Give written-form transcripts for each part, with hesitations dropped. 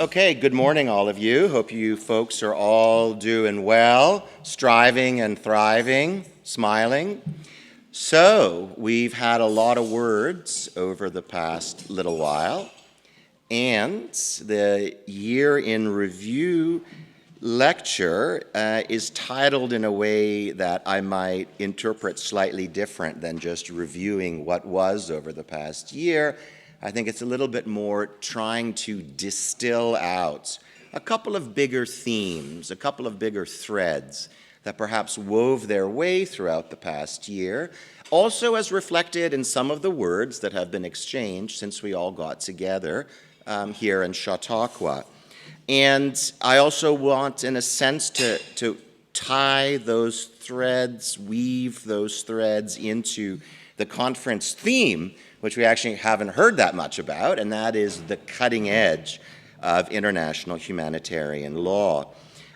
Okay, good morning, all of you. Hope you folks are all doing well, striving and thriving, smiling. So, we've had a lot of words over the past little while, and the year in review lecture is titled in a way that I might interpret slightly different than just reviewing what was over the past year. I think it's a little bit more trying to distill out a couple of bigger themes, a couple of bigger threads that perhaps wove their way throughout the past year, also as reflected in some of the words that have been exchanged since we all got together here in Chautauqua. And I also want, in a sense, to tie those threads, weave those threads into the conference theme, which we actually haven't heard that much about, and that is the cutting edge of international humanitarian law.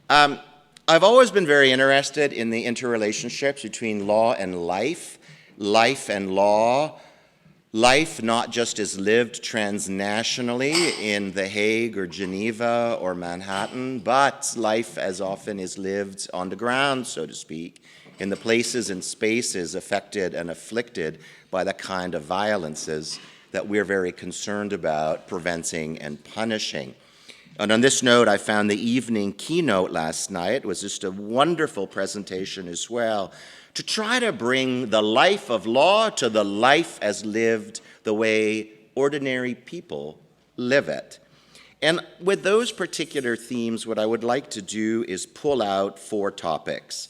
I've always been very interested in the interrelationships between law and life and law, life not just as lived transnationally in The Hague or Geneva or Manhattan, but life as often is lived on the ground, so to speak, in the places and spaces affected and afflicted by the kind of violences that we're very concerned about preventing and punishing. And on this note, I found the evening keynote last night was just a wonderful presentation as well, to try to bring the life of law to the life as lived the way ordinary people live it. And with those particular themes, what I would like to do is pull out 4 topics.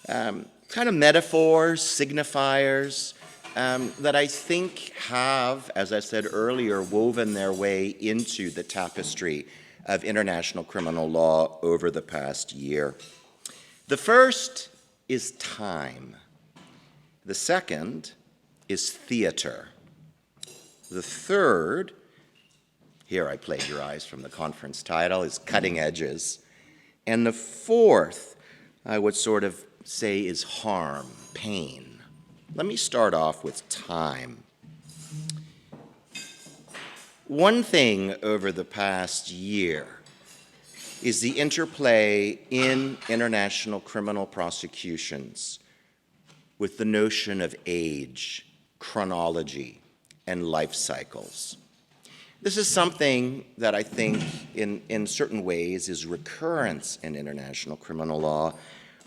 Kind of metaphors, signifiers, that I think have, as I said earlier, woven their way into the tapestry of international criminal law over the past year. The first is time. The second is theater. The third, here I plagiarized from the conference title, is cutting edges. And the fourth, I would sort of say, is harm, pain. Let me start off with time. One thing over the past year is the interplay in international criminal prosecutions with the notion of age, chronology, and life cycles. This is something that I think in certain ways is recurrence in international criminal law,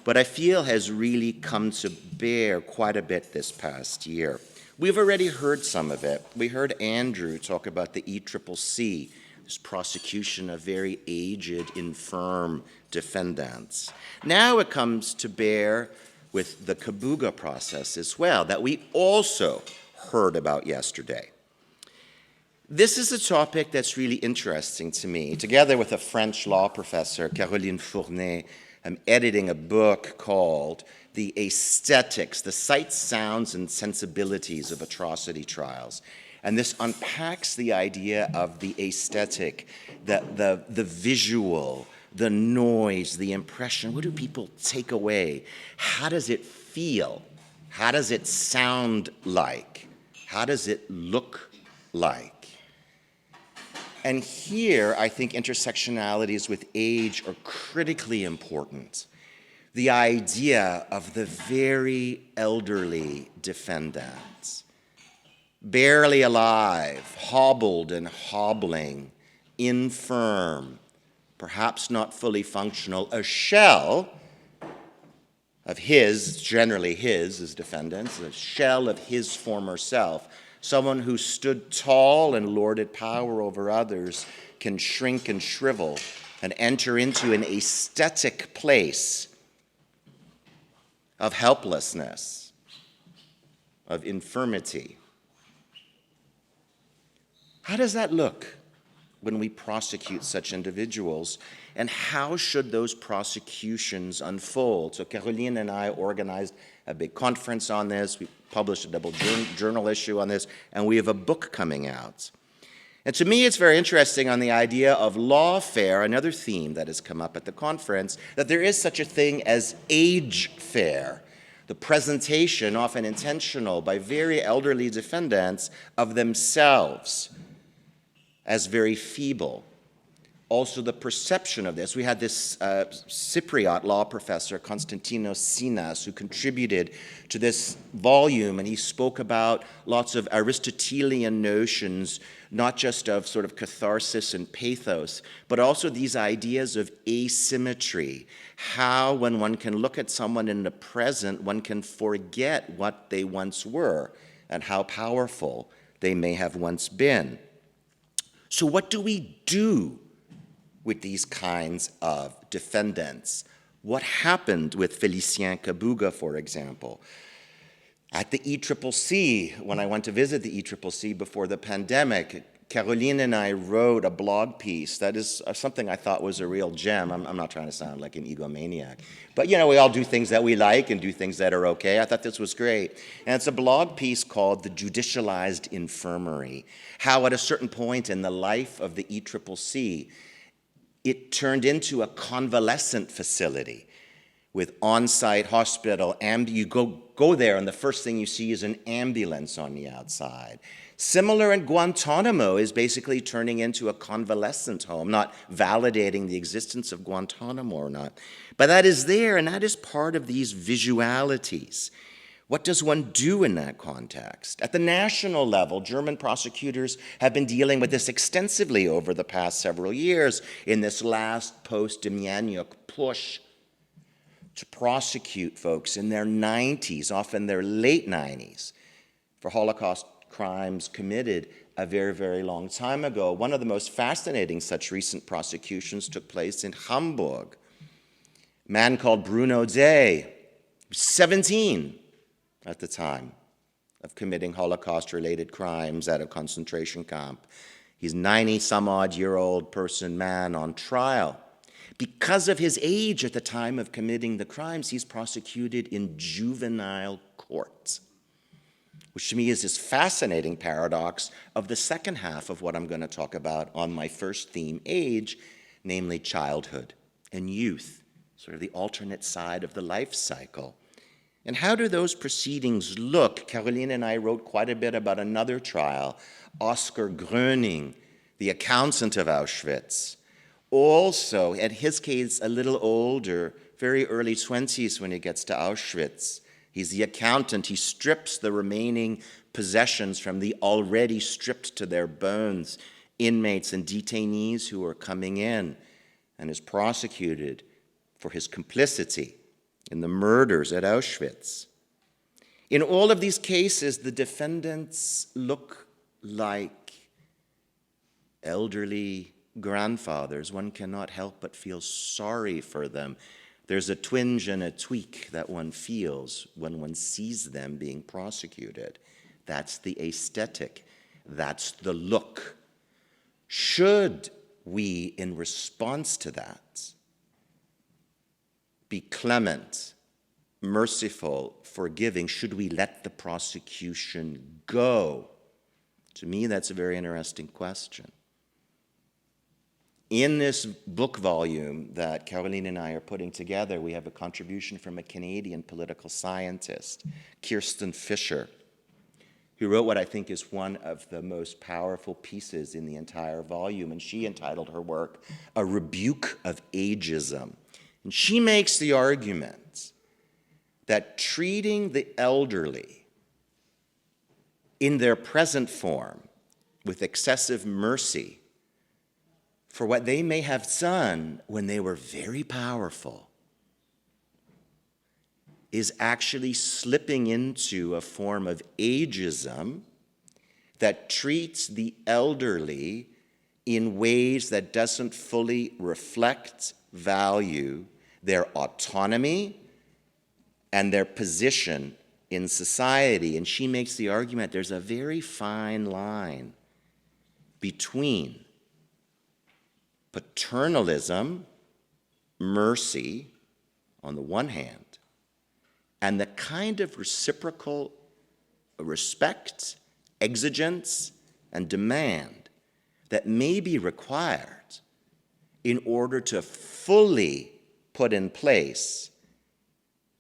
but I feel has really come to bear quite a bit this past year. We've already heard some of it. We heard Andrew talk about the ECCC, this prosecution of very aged, infirm defendants. Now it comes to bear with the Kabuga process as well, that we also heard about yesterday. This is a topic that's really interesting to me. Together with a French law professor, Caroline Fournet, I'm editing a book called The Aesthetics, the Sights, Sounds, and Sensibilities of Atrocity Trials. And this unpacks the idea of the aesthetic, the visual, the noise, the impression. What do people take away? How does it feel? How does it sound like? How does it look like? And here, I think intersectionalities with age are critically important. The idea of the very elderly defendants, barely alive, hobbled and hobbling, infirm, perhaps not fully functional, a shell of his, generally his as defendants, a shell of his former self. Someone who stood tall and lorded power over others can shrink and shrivel and enter into an aesthetic place of helplessness, of infirmity. How does that look when we prosecute such individuals? And how should those prosecutions unfold? So Caroline and I organized a big conference on this. We published a double journal issue on this, and we have a book coming out. And to me, it's very interesting on the idea of lawfare, another theme that has come up at the conference, that there is such a thing as age-fare, the presentation, often intentional, by very elderly defendants of themselves as very feeble, also the perception of this. We had this Cypriot law professor, Konstantinos Sinas, who contributed to this volume, and he spoke about lots of Aristotelian notions, not just of sort of catharsis and pathos, but also these ideas of asymmetry, how when one can look at someone in the present, one can forget what they once were and how powerful they may have once been. So what do we do with these kinds of defendants? What happened with Félicien Kabuga, for example? At the ICCC, when I went to visit the ICCC before the pandemic, Caroline and I wrote a blog piece that is something I thought was a real gem. I'm not trying to sound like an egomaniac. But, you know, we all do things that we like and do things that are okay. I thought this was great. And it's a blog piece called The Judicialized Infirmary, how at a certain point in the life of the ICCC, it turned into a convalescent facility with on-site hospital. You go there, and the first thing you see is an ambulance on the outside. Similar in Guantanamo is basically turning into a convalescent home, not validating the existence of Guantanamo or not. But that is there, and that is part of these visualities. What does one do in that context? At the national level, German prosecutors have been dealing with this extensively over the past several years in this last post-Demjanjuk push to prosecute folks in their 90s, often their late 90s, for Holocaust crimes committed a very, very long time ago. One of the most fascinating such recent prosecutions took place in Hamburg. A man called Bruno Day, 17 at the time of committing Holocaust-related crimes at a concentration camp. He's 90-some-odd-year-old man on trial. Because of his age at the time of committing the crimes, he's prosecuted in juvenile court, which to me is this fascinating paradox of the second half of what I'm going to talk about on my first theme, age, namely childhood and youth, sort of the alternate side of the life cycle. And how do those proceedings look? Caroline and I wrote quite a bit about another trial, Oskar Gröning, the accountant of Auschwitz. Also, in his case, a little older, very early 20s when he gets to Auschwitz. He's the accountant. He strips the remaining possessions from the already stripped to their bones inmates and detainees who are coming in, and is prosecuted for his complicity in the murders at Auschwitz. In all of these cases, the defendants look like elderly grandfathers. One cannot help but feel sorry for them. There's a twinge and a tweak that one feels when one sees them being prosecuted. That's the aesthetic. That's the look. Should we, in response to that, be clement, merciful, forgiving? Should we let the prosecution go? To me, that's a very interesting question. In this book volume that Caroline and I are putting together, we have a contribution from a Canadian political scientist, Kirsten Fisher, who wrote what I think is one of the most powerful pieces in the entire volume, and she entitled her work, A Rebuke of Ageism. And she makes the argument that treating the elderly in their present form with excessive mercy for what they may have done when they were very powerful is actually slipping into a form of ageism that treats the elderly in ways that doesn't fully reflect, value their autonomy and their position in society. And she makes the argument there's a very fine line between paternalism, mercy, on the one hand, and the kind of reciprocal respect, exigence, and demand that may be required in order to fully put in place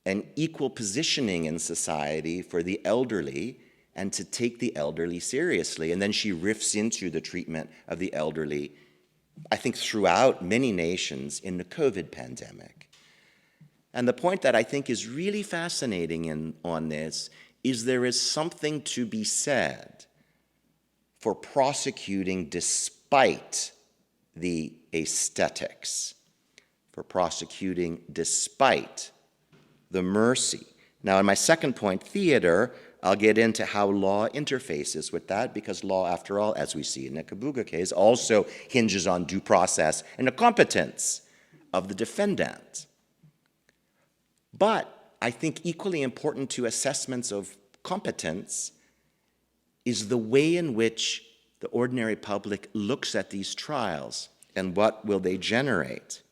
an equal positioning in society for the elderly and to take the elderly seriously. And then she riffs into the treatment of the elderly I think, throughout many nations in the COVID pandemic. And the point that I think is really fascinating on this is there is something to be said for prosecuting despite the aesthetics, for prosecuting despite the mercy. Now, in my second point, theater, I'll get into how law interfaces with that, because law, after all, as we see in the Kabuga case, also hinges on due process and the competence of the defendant. But I think equally important to assessments of competence is the way in which the ordinary public looks at these trials and what will they generate.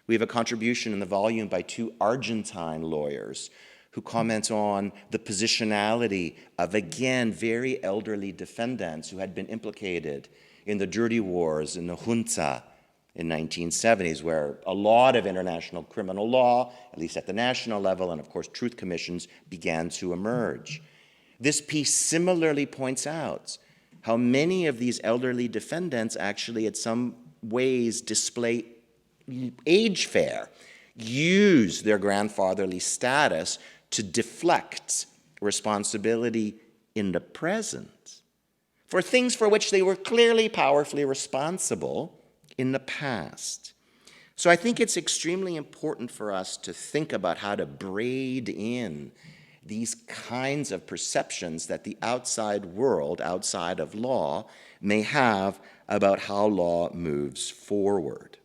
We have a contribution in the volume by two Argentine lawyers who comment on the positionality of, again, very elderly defendants who had been implicated in the dirty wars in the junta in 1970s, where a lot of international criminal law, at least at the national level, and of course truth commissions, began to emerge. This piece similarly points out how many of these elderly defendants actually, in some ways, display age fare, use their grandfatherly status to deflect responsibility in the present for things for which they were clearly powerfully responsible in the past. So I think it's extremely important for us to think about how to braid in these kinds of perceptions that the outside world, outside of law, may have about how law moves forward.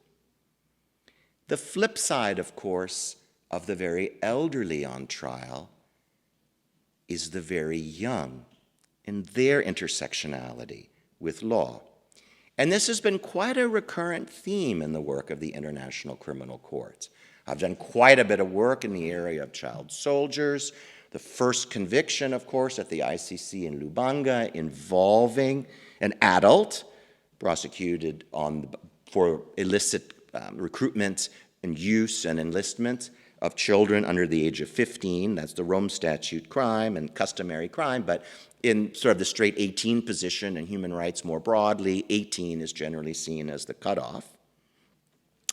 The flip side, of course, of the very elderly on trial is the very young and their intersectionality with law. And this has been quite a recurrent theme in the work of the International Criminal Court. I've done quite a bit of work in the area of child soldiers. The first conviction, of course, at the ICC in Lubanga involving an adult prosecuted for illicit recruitment and use and enlistment of children under the age of 15. That's the Rome Statute crime and customary crime, but in sort of the straight 18 position and human rights more broadly, 18 is generally seen as the cutoff.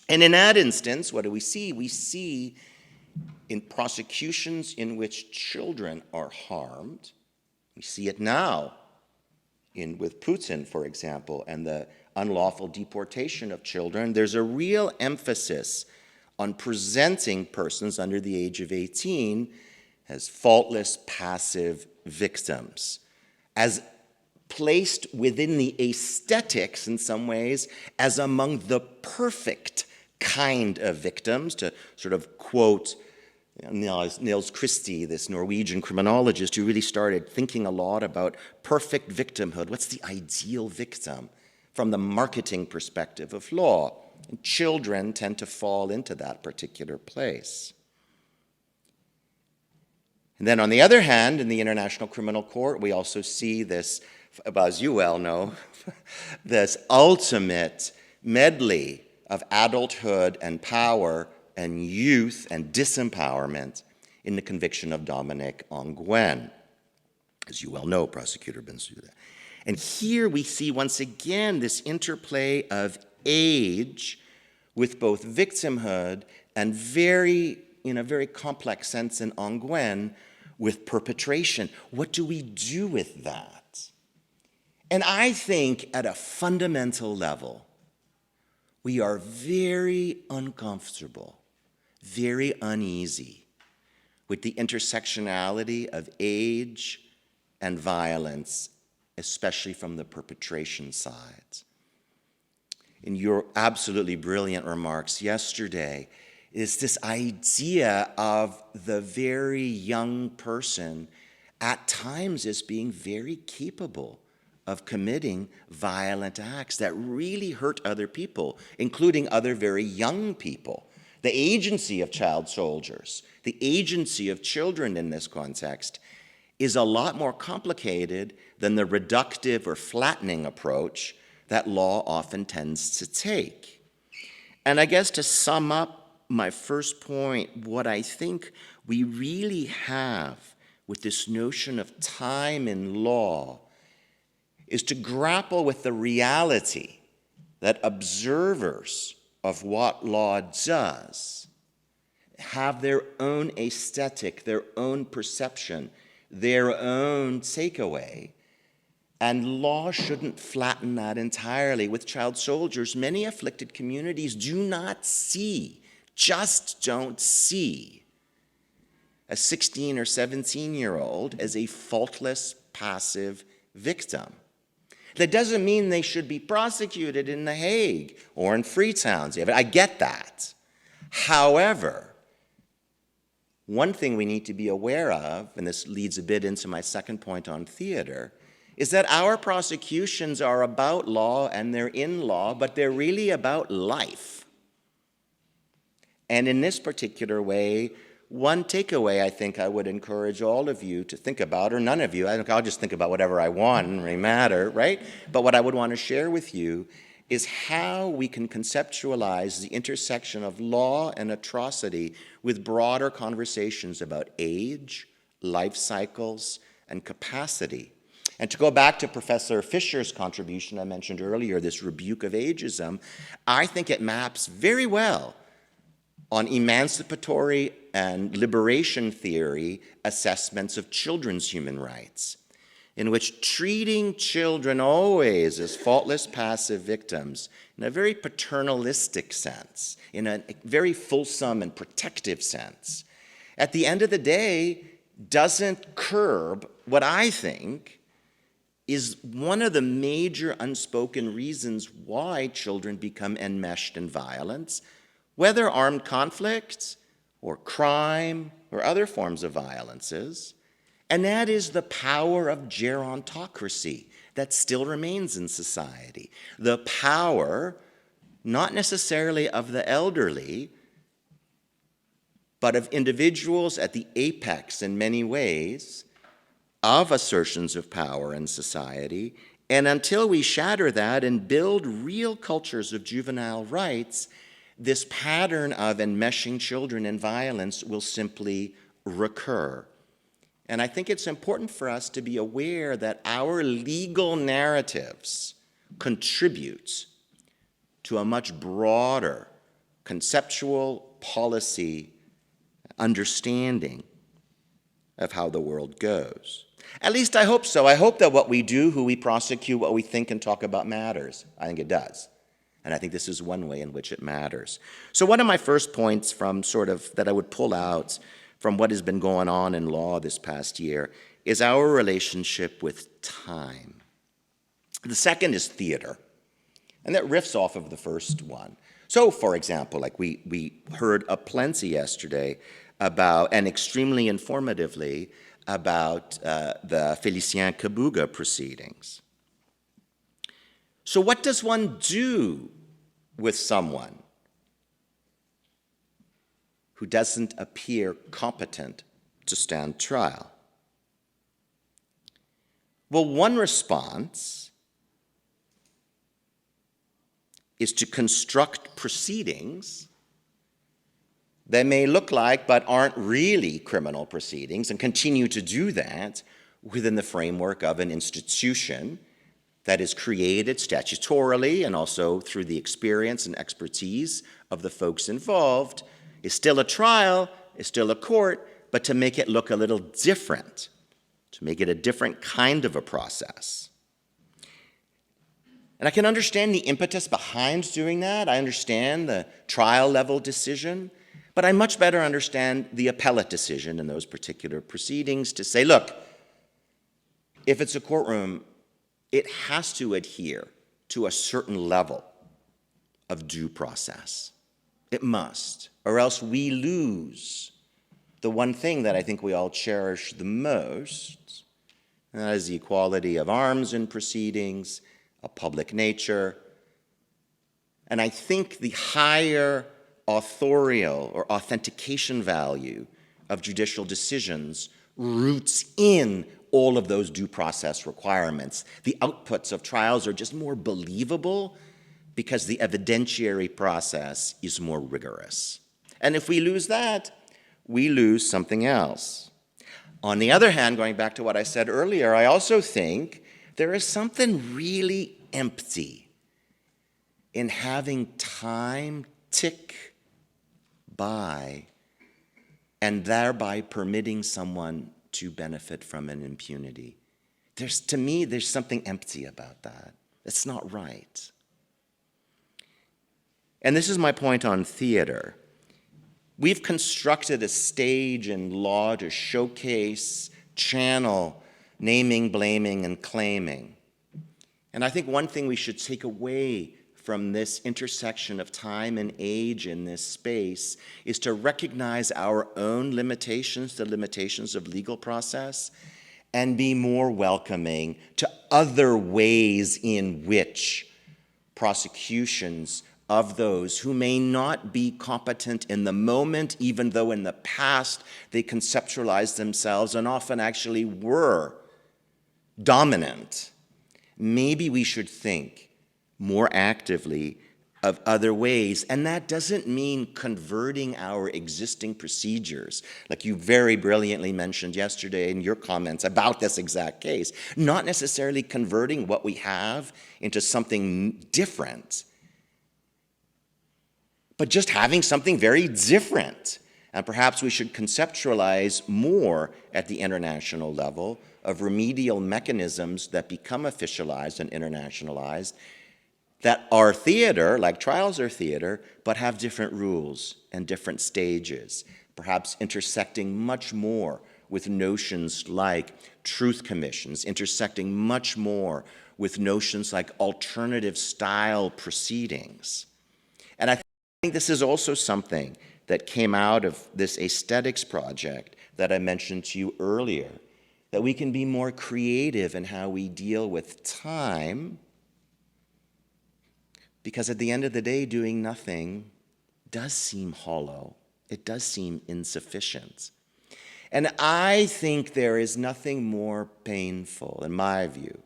And in that instance, what do we see? We see in prosecutions in which children are harmed. We see it now with Putin, for example, and the unlawful deportation of children. There's a real emphasis on presenting persons under the age of 18 as faultless, passive victims, as placed within the aesthetics, in some ways, as among the perfect kind of victims, to sort of quote Niels Christie, this Norwegian criminologist who really started thinking a lot about perfect victimhood. What's the ideal victim from the marketing perspective of law? And children tend to fall into that particular place. And then on the other hand, in the International Criminal Court, we also see this, as you well know, this ultimate medley of adulthood and power and youth and disempowerment in the conviction of Dominic Ongwen. As you well know, Prosecutor Bensouda. And here we see once again this interplay of age with both victimhood and in a very complex sense in Ongwen, with perpetration. What do we do with that? And I think at a fundamental level, we are very uncomfortable, very uneasy with the intersectionality of age and violence, especially from the perpetration side. In your absolutely brilliant remarks yesterday, is this idea of the very young person at times as being very capable of committing violent acts that really hurt other people, including other very young people. The agency of child soldiers, the agency of children in this context, is a lot more complicated than the reductive or flattening approach that law often tends to take. And I guess to sum up my first point, what I think we really have with this notion of time in law is to grapple with the reality that observers of what law does have their own aesthetic, their own perception, their own takeaway, and law shouldn't flatten that entirely. With child soldiers, many afflicted communities do not see, just don't see, a 16 or 17-year-old as a faultless, passive victim. That doesn't mean they should be prosecuted in The Hague or in Freetown. I get that. However, one thing we need to be aware of, and this leads a bit into my second point on theater, is that our prosecutions are about law and they're in law, but they're really about life. And in this particular way, one takeaway I think I would encourage all of you to think about, or none of you, I'll just think about whatever I want, it doesn't really matter, right? But what I would want to share with you is how we can conceptualize the intersection of law and atrocity with broader conversations about age, life cycles, and capacity. And to go back to Professor Fisher's contribution I mentioned earlier, this rebuke of ageism, I think it maps very well on emancipatory and liberation theory assessments of children's human rights, in which treating children always as faultless passive victims in a very paternalistic sense, in a very fulsome and protective sense, at the end of the day doesn't curb what I think is one of the major unspoken reasons why children become enmeshed in violence, whether armed conflicts or crime or other forms of violences, and that is the power of gerontocracy that still remains in society. The power, not necessarily of the elderly, but of individuals at the apex in many ways of assertions of power in society. And until we shatter that and build real cultures of juvenile rights, this pattern of enmeshing children in violence will simply recur. And I think it's important for us to be aware that our legal narratives contribute to a much broader conceptual policy understanding of how the world goes. At least I hope so. I hope that what we do, who we prosecute, what we think and talk about matters. I think it does. And I think this is one way in which it matters. So one of my first points from that I would pull out from what has been going on in law this past year is our relationship with time. The second is theater, and that riffs off of the first one. So, for example, like we heard aplenty yesterday about, and extremely informatively, about the Félicien Kabuga proceedings. So what does one do with someone who doesn't appear competent to stand trial? Well, one response is to construct proceedings that may look like but aren't really criminal proceedings, and continue to do that within the framework of an institution that is created statutorily and also through the experience and expertise of the folks involved, is still a trial, is still a court, but to make it look a little different, to make it a different kind of a process. And I can understand the impetus behind doing that. I understand the trial level decision, but I much better understand the appellate decision in those particular proceedings to say, look, if it's a courtroom, it has to adhere to a certain level of due process. It must, or else we lose the one thing that I think we all cherish the most, and that is the equality of arms in proceedings, a public nature. And I think the higher authorial or authentication value of judicial decisions roots in all of those due process requirements. The outputs of trials are just more believable because the evidentiary process is more rigorous. And if we lose that, we lose something else. On the other hand, going back to what I said earlier, I also think there is something really empty in having time tick by and thereby permitting someone to benefit from an impunity. To me, there's something empty about that. It's not right. And this is my point on theater. We've constructed a stage in law to showcase, channel, naming, blaming, and claiming. And I think one thing we should take away from this intersection of time and age in this space is to recognize our own limitations, the limitations of legal process, and be more welcoming to other ways in which prosecutions of those who may not be competent in the moment, even though in the past they conceptualized themselves and often actually were dominant. Maybe we should think more actively of other ways, and that doesn't mean converting our existing procedures, like you very brilliantly mentioned yesterday in your comments about this exact case, not necessarily converting what we have into something different, but just having something very different. And perhaps we should conceptualize more at the international level of remedial mechanisms that become officialized and internationalized that are theater, like trials are theater, but have different rules and different stages, perhaps intersecting much more with notions like truth commissions, intersecting much more with notions like alternative style proceedings. And I think this is also something that came out of this aesthetics project that I mentioned to you earlier, that we can be more creative in how we deal with time, because at the end of the day, doing nothing does seem hollow. It does seem insufficient. And I think there is nothing more painful, in my view.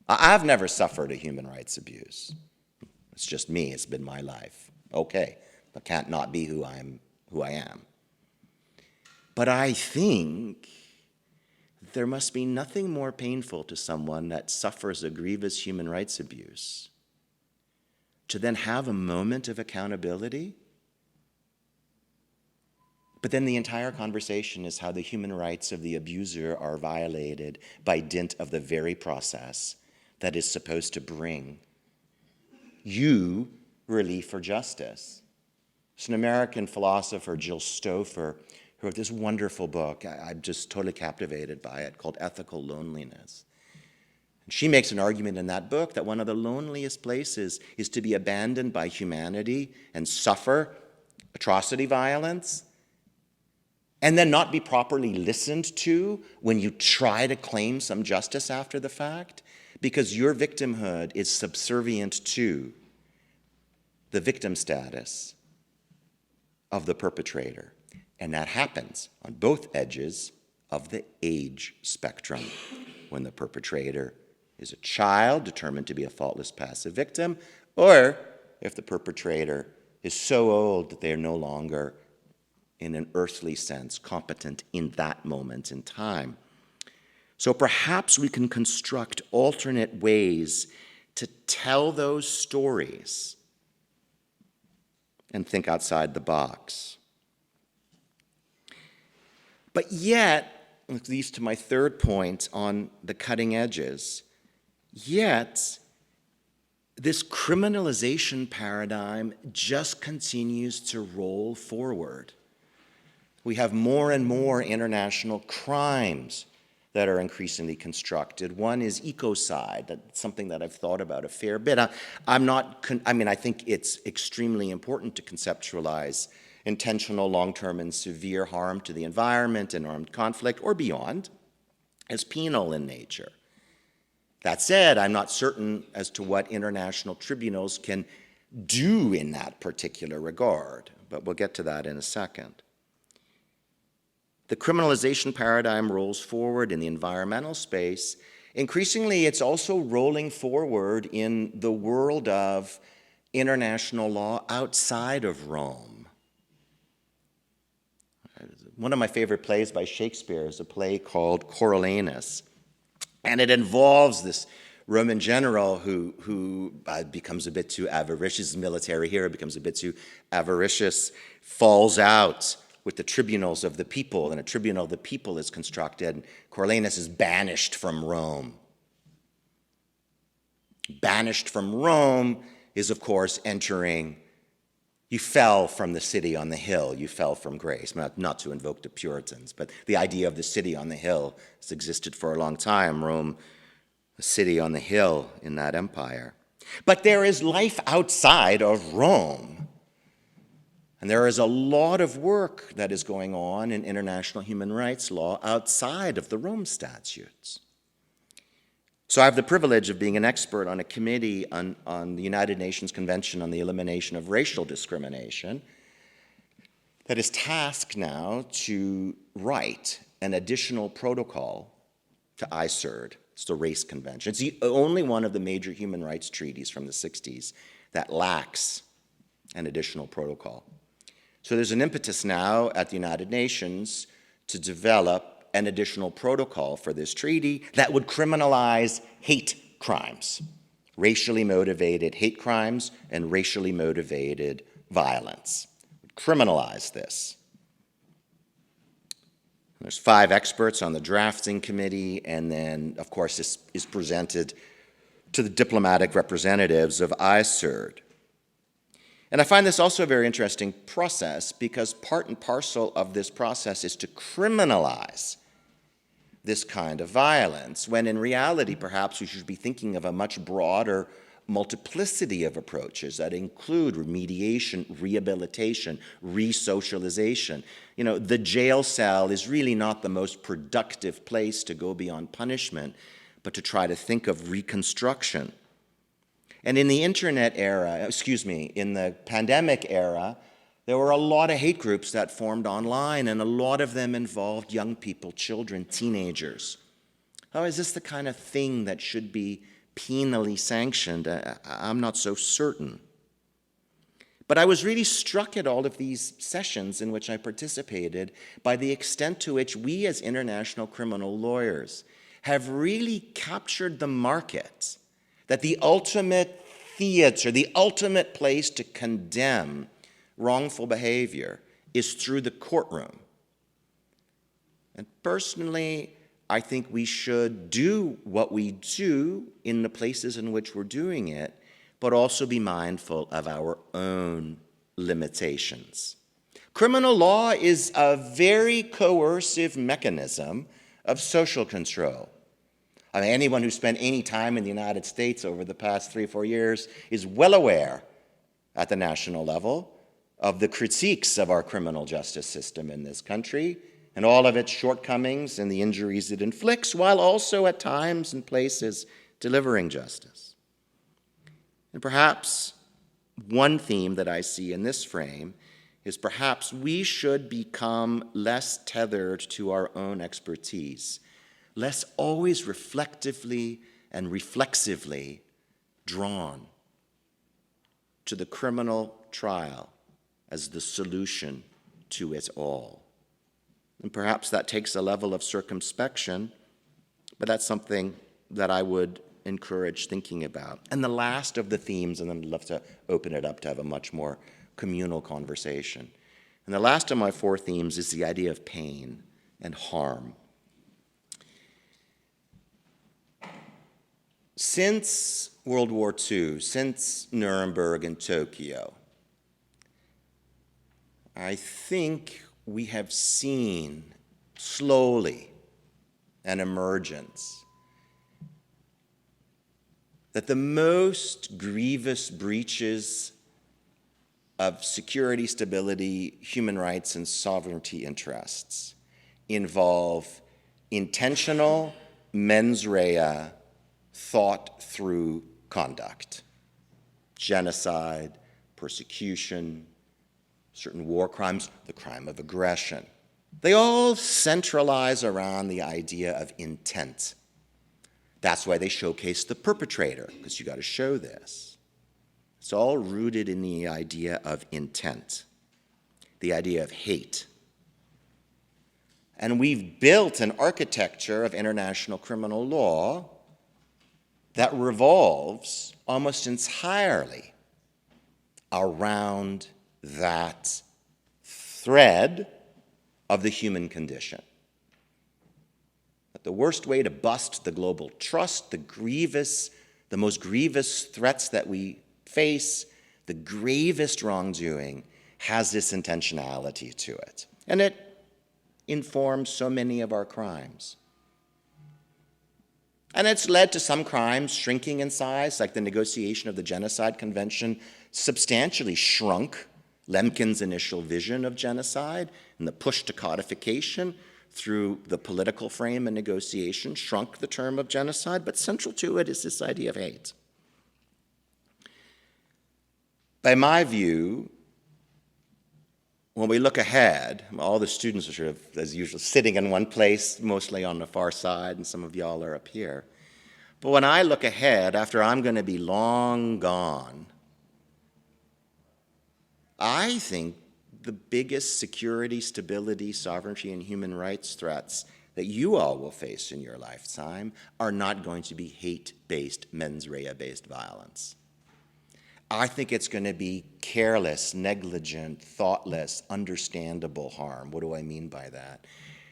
I've never suffered a human rights abuse. It's just me. It's been my life. Okay, but can't not be who I am. But I think there must be nothing more painful to someone that suffers a grievous human rights abuse to then have a moment of accountability. But then the entire conversation is how the human rights of the abuser are violated by dint of the very process that is supposed to bring you relief or justice. It's an American philosopher, Jill Stouffer, who wrote this wonderful book. I'm just totally captivated by it, called Ethical Loneliness. She makes an argument in that book that one of the loneliest places is to be abandoned by humanity and suffer atrocity violence, and then not be properly listened to when you try to claim some justice after the fact, because your victimhood is subservient to the victim status of the perpetrator. And that happens on both edges of the age spectrum, when the perpetrator is a child determined to be a faultless passive victim, or if the perpetrator is so old that they are no longer, in an earthly sense, competent in that moment in time. So perhaps we can construct alternate ways to tell those stories and think outside the box. But yet, which leads to my third point on the cutting edges, yet this criminalization paradigm just continues to roll forward. We have more and more international crimes that are increasingly constructed. One is ecocide. That's something that I've thought about a fair bit. I think it's extremely important to conceptualize intentional, long-term, and severe harm to the environment and armed conflict or beyond as penal in nature. That said, I'm not certain as to what international tribunals can do in that particular regard, but we'll get to that in a second. The criminalization paradigm rolls forward in the environmental space. Increasingly, it's also rolling forward in the world of international law outside of Rome. One of my favorite plays by Shakespeare is a play called Coriolanus, and it involves this Roman general who becomes a bit too avaricious, military hero becomes a bit too avaricious, falls out with the tribunals of the people, and a tribunal of the people is constructed. Coriolanus is banished from Rome. Banished from Rome is, of course, entering. You fell from the city on the hill. You fell from grace. Not to invoke the Puritans, but the idea of the city on the hill has existed for a long time. Rome, a city on the hill in that empire. But there is life outside of Rome. And there is a lot of work that is going on in international human rights law outside of the Rome statutes. So I have the privilege of being an expert on a committee on the United Nations Convention on the Elimination of Racial Discrimination that is tasked now to write an additional protocol to IHLR. It's the Race Convention. It's the only one of the major human rights treaties from the 60s that lacks an additional protocol. So there's an impetus now at the United Nations to develop an additional protocol for this treaty that would criminalize hate crimes, racially motivated hate crimes and racially motivated violence. Criminalize this. There's 5 experts on the drafting committee, and then, of course, this is presented to the diplomatic representatives of IHLR. And I find this also a very interesting process because part and parcel of this process is to criminalize this kind of violence, when in reality, perhaps we should be thinking of a much broader multiplicity of approaches that include remediation, rehabilitation, re-socialization. You know, the jail cell is really not the most productive place to go beyond punishment, but to try to think of reconstruction. And in the internet era, in the pandemic era, there were a lot of hate groups that formed online, and a lot of them involved young people, children, teenagers. Oh, is this the kind of thing that should be penally sanctioned? I'm not so certain. But I was really struck at all of these sessions in which I participated by the extent to which we as international criminal lawyers have really captured the market, that the ultimate theater, the ultimate place to condemn wrongful behavior is through the courtroom. And personally, I think we should do what we do in the places in which we're doing it, but also be mindful of our own limitations. Criminal law is a very coercive mechanism of social control. I mean, anyone who spent any time in the United States over the past 3 or 4 years is well aware at the national level of the critiques of our criminal justice system in this country and all of its shortcomings and the injuries it inflicts, while also at times and places delivering justice. And perhaps one theme that I see in this frame is perhaps we should become less tethered to our own expertise, less always reflectively and reflexively drawn to the criminal trial as the solution to it all. And perhaps that takes a level of circumspection, but that's something that I would encourage thinking about. And the last of the themes, and then I'd love to open it up to have a much more communal conversation. And the last of my 4 themes is the idea of pain and harm. Since World War II, since Nuremberg and Tokyo, I think we have seen slowly an emergence that the most grievous breaches of security, stability, human rights, and sovereignty interests involve intentional mens rea, thought-through conduct, genocide, persecution, certain war crimes, the crime of aggression. They all centralize around the idea of intent. That's why they showcase the perpetrator, because you got to show this. It's all rooted in the idea of intent, the idea of hate. And we've built an architecture of international criminal law that revolves almost entirely around that thread of the human condition. That the worst way to bust the global trust, the most grievous threats that we face, the gravest wrongdoing, has this intentionality to it. And it informs so many of our crimes. And it's led to some crimes shrinking in size, like the negotiation of the Genocide Convention substantially shrunk Lemkin's initial vision of genocide, and the push to codification through the political frame and negotiation shrunk the term of genocide, but central to it is this idea of hate. By my view, when we look ahead, all the students are sort of, as usual, sitting in one place, mostly on the far side, and some of y'all are up here. But when I look ahead, after I'm going to be long gone, I think the biggest security, stability, sovereignty, and human rights threats that you all will face in your lifetime are not going to be hate-based, mens rea-based violence. I think it's going to be careless, negligent, thoughtless, understandable harm. What do I mean by that?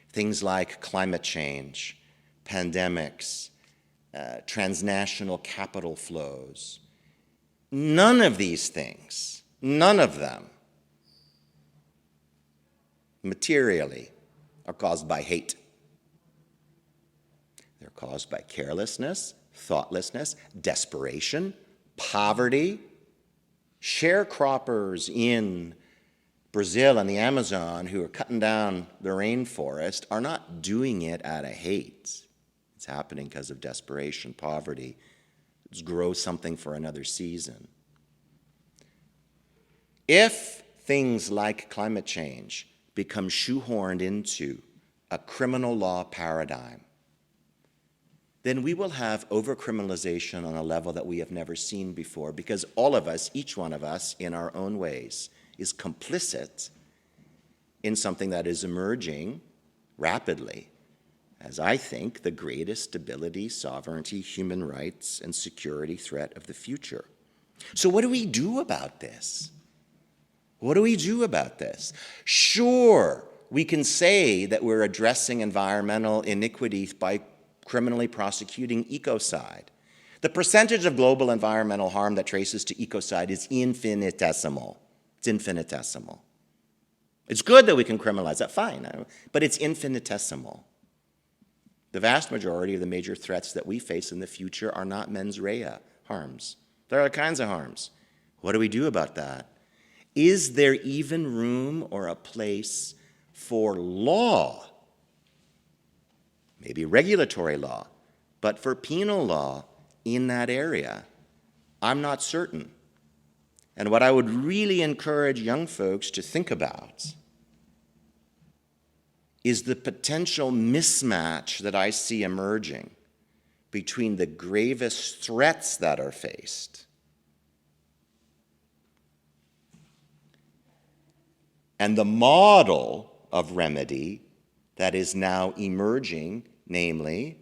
Things like climate change, pandemics, transnational capital flows. None of these things, none of them, materially, are caused by hate. They're caused by carelessness, thoughtlessness, desperation, poverty. Sharecroppers in Brazil and the Amazon who are cutting down the rainforest are not doing it out of hate. It's happening because of desperation, poverty. Let's grow something for another season. If things like climate change become shoehorned into a criminal law paradigm, then we will have over-criminalization on a level that we have never seen before, because all of us, each one of us, in our own ways, is complicit in something that is emerging rapidly as, I think, the greatest stability, sovereignty, human rights, and security threat of the future. So what do we do about this? What do we do about this? Sure, we can say that we're addressing environmental iniquities by criminally prosecuting ecocide. The percentage of global environmental harm that traces to ecocide is infinitesimal. It's infinitesimal. It's good that we can criminalize that, fine, but it's infinitesimal. The vast majority of the major threats that we face in the future are not mens rea harms. There are all kinds of harms. What do we do about that? Is there even room or a place for law? Maybe regulatory law, but for penal law in that area, I'm not certain. And what I would really encourage young folks to think about is the potential mismatch that I see emerging between the gravest threats that are faced and the model of remedy that is now emerging, namely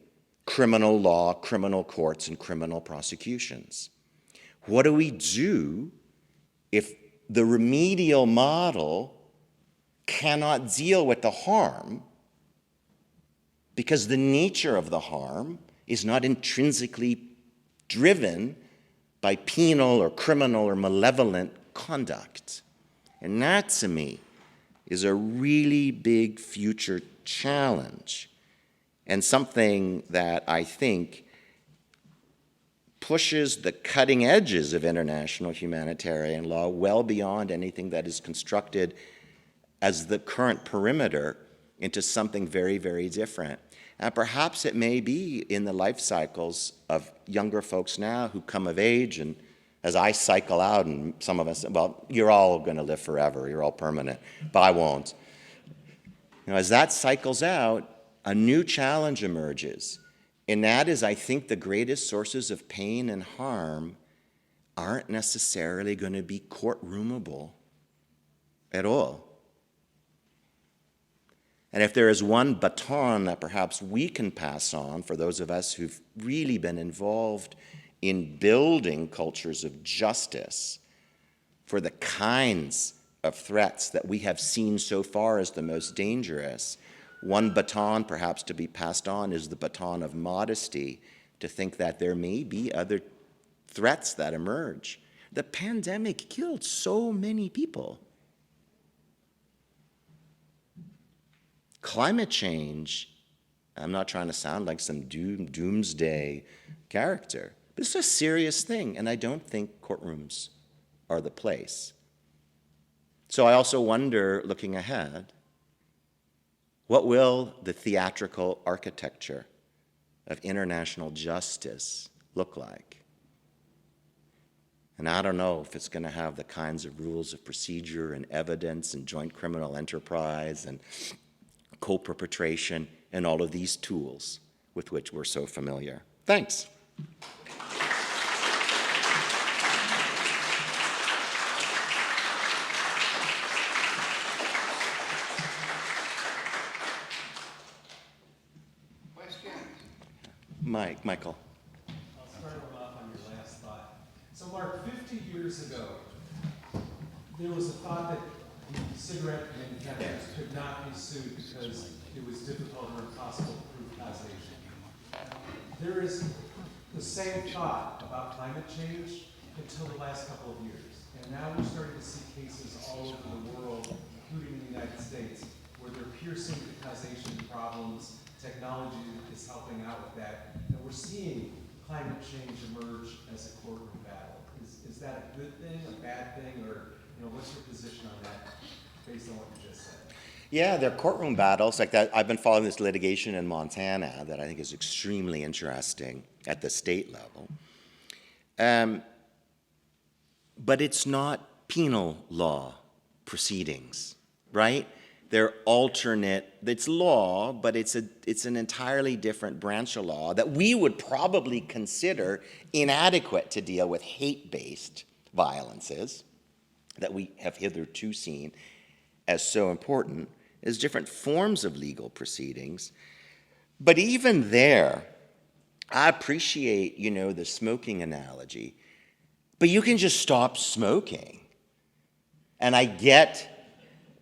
criminal law, criminal courts, and criminal prosecutions. What do we do if the remedial model cannot deal with the harm because the nature of the harm is not intrinsically driven by penal or criminal or malevolent conduct? And that, to me, is a really big future challenge, and something that I think pushes the cutting edges of international humanitarian law well beyond anything that is constructed as the current perimeter into something very, very different. And perhaps it may be in the life cycles of younger folks now who come of age, and as I cycle out, and some of us, well, you're all going to live forever, you're all permanent, but I won't. As that cycles out, a new challenge emerges, and that is, I think, the greatest sources of pain and harm aren't necessarily going to be courtroomable at all. And if there is one baton that perhaps we can pass on for those of us who've really been involved in building cultures of justice for the kinds of threats that we have seen so far as the most dangerous, one baton perhaps to be passed on is the baton of modesty, to think that there may be other threats that emerge. The pandemic killed so many people. Climate change, I'm not trying to sound like some doomsday character, but it's a serious thing, and I don't think courtrooms are the place. So I also wonder, looking ahead, what will the theatrical architecture of international justice look like? And I don't know if it's going to have the kinds of rules of procedure and evidence and joint criminal enterprise and co-perpetration and all of these tools with which we're so familiar. Thanks. Michael. I'll start off on your last thought. So Mark, 50 years ago, there was a thought that cigarette manufacturers could not be sued because it was difficult or impossible to prove causation. There is the same thought about climate change until the last couple of years. And now we're starting to see cases all over the world, including in the United States, where they're piercing the causation problems. Technology is helping out with that. And we're seeing climate change emerge as a courtroom battle. Is that a good thing, a bad thing, or what's your position on that based on what you just said? Yeah, they're courtroom battles like that. I've been following this litigation in Montana that I think is extremely interesting at the state level. But it's not penal law proceedings, right? They're alternate, it's law, but it's an entirely different branch of law that we would probably consider inadequate to deal with hate-based violences that we have hitherto seen as so important as different forms of legal proceedings. But even there, I appreciate, the smoking analogy, but you can just stop smoking. And I get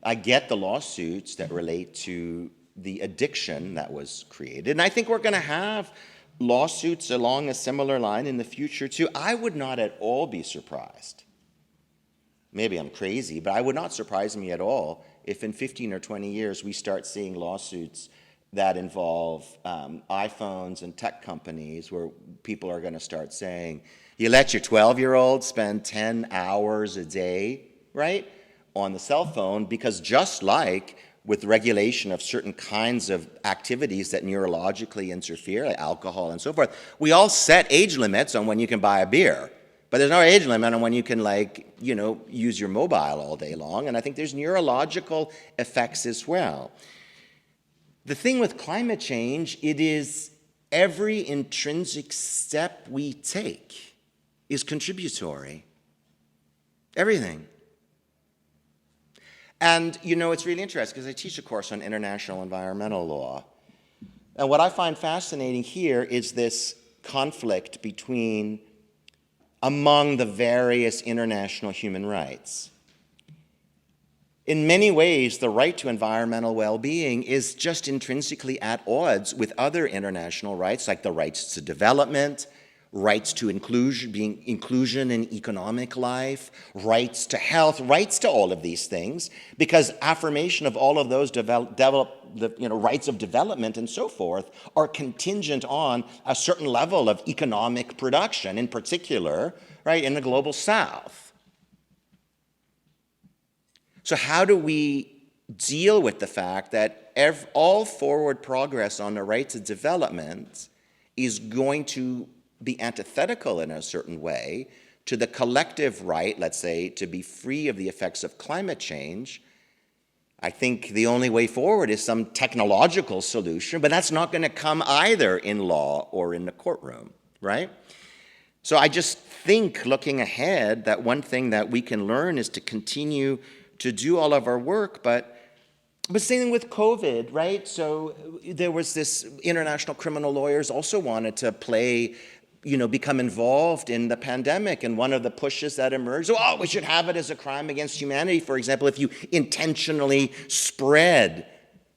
the lawsuits that relate to the addiction that was created. And I think we're going to have lawsuits along a similar line in the future too. I would not at all be surprised. Maybe I'm crazy, but I would not surprise me at all if in 15 or 20 years we start seeing lawsuits that involve iPhones and tech companies where people are going to start saying, you let your 12-year-old spend 10 hours a day, right, on the cell phone, because just like with regulation of certain kinds of activities that neurologically interfere, like alcohol and so forth, we all set age limits on when you can buy a beer. But there's no age limit on when you can, use your mobile all day long. And I think there's neurological effects as well. The thing with climate change, it is every intrinsic step we take is contributory. Everything. And, it's really interesting because I teach a course on international environmental law. And what I find fascinating here is this conflict among the various international human rights. In many ways, the right to environmental well-being is just intrinsically at odds with other international rights, like the rights to development, rights to inclusion in economic life, rights to health, rights to all of these things, because affirmation of all of those rights of development and so forth are contingent on a certain level of economic production, in particular, right, in the global south. So how do we deal with the fact that all forward progress on the rights of development is going to be antithetical in a certain way to the collective right, let's say, to be free of the effects of climate change? I think the only way forward is some technological solution, but that's not going to come either in law or in the courtroom, right? So I just think, looking ahead, that one thing that we can learn is to continue to do all of our work, but same with COVID, right? So there was this international criminal lawyers also wanted to play become involved in the pandemic. And one of the pushes that emerged, we should have it as a crime against humanity, for example, if you intentionally spread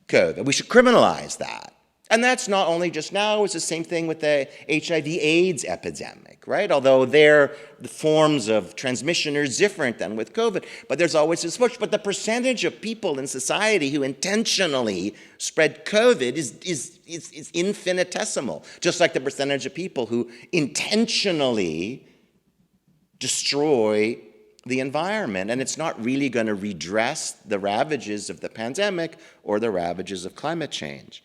COVID. We should criminalize that. And that's not only just now, it's the same thing with the HIV/AIDS epidemic, right? Although the forms of transmission are different than with COVID, but there's always this push. But the percentage of people in society who intentionally spread COVID is infinitesimal, just like the percentage of people who intentionally destroy the environment. And it's not really going to redress the ravages of the pandemic or the ravages of climate change.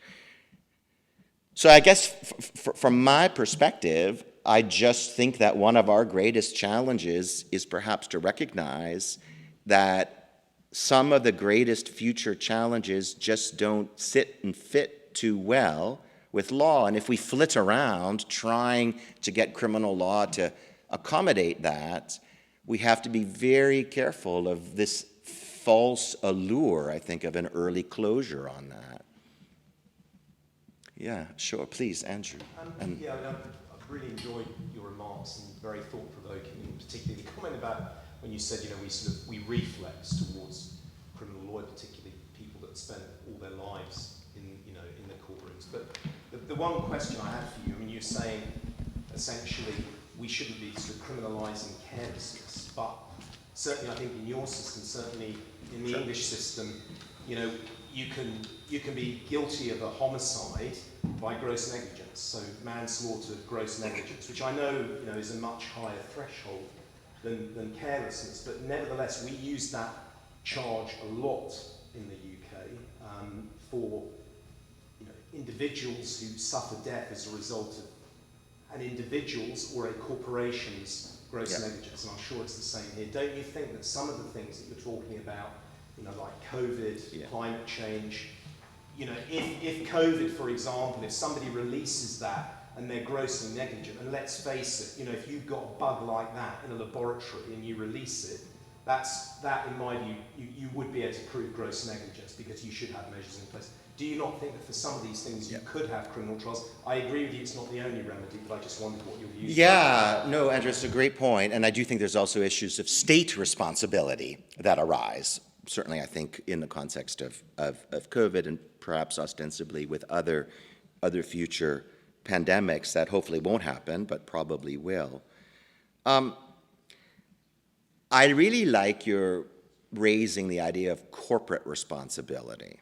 So I guess from my perspective, I just think that one of our greatest challenges is perhaps to recognize that some of the greatest future challenges just don't sit and fit too well with law. And if we flit around trying to get criminal law to accommodate that, we have to be very careful of this false allure, I think, of an early closure on that. Yeah, sure. Please, Andrew. I've really enjoyed your remarks and very thought-provoking, and particularly the comment about when you said, we reflex towards criminal law, particularly people that spend all their lives in the courtrooms. But the one question I had for you, you're saying essentially we shouldn't be sort of criminalising carelessness, but certainly I think in your system, certainly in the English system, you can be guilty of a homicide by gross negligence, so manslaughter, gross negligence, which I know, is a much higher threshold than carelessness, but nevertheless we use that charge a lot in the UK for individuals who suffer death as a result of an individual's or a corporation's gross negligence, and I'm sure it's the same here. Don't you think that some of the things that you're talking about, like COVID, climate change, if COVID, for example, if somebody releases that and they're grossly negligent, and let's face it, if you've got a bug like that in a laboratory and you release it, that in my view, you would be able to prove gross negligence because you should have measures in place. Do you not think that for some of these things you could have criminal trials? I agree with you, it's not the only remedy, but I just wondered what your views were. No, Andrew, it's a great point, and I do think there's also issues of state responsibility that arise. Certainly, I think, in the context of COVID and perhaps ostensibly with other future pandemics that hopefully won't happen, but probably will. I really like your raising the idea of corporate responsibility.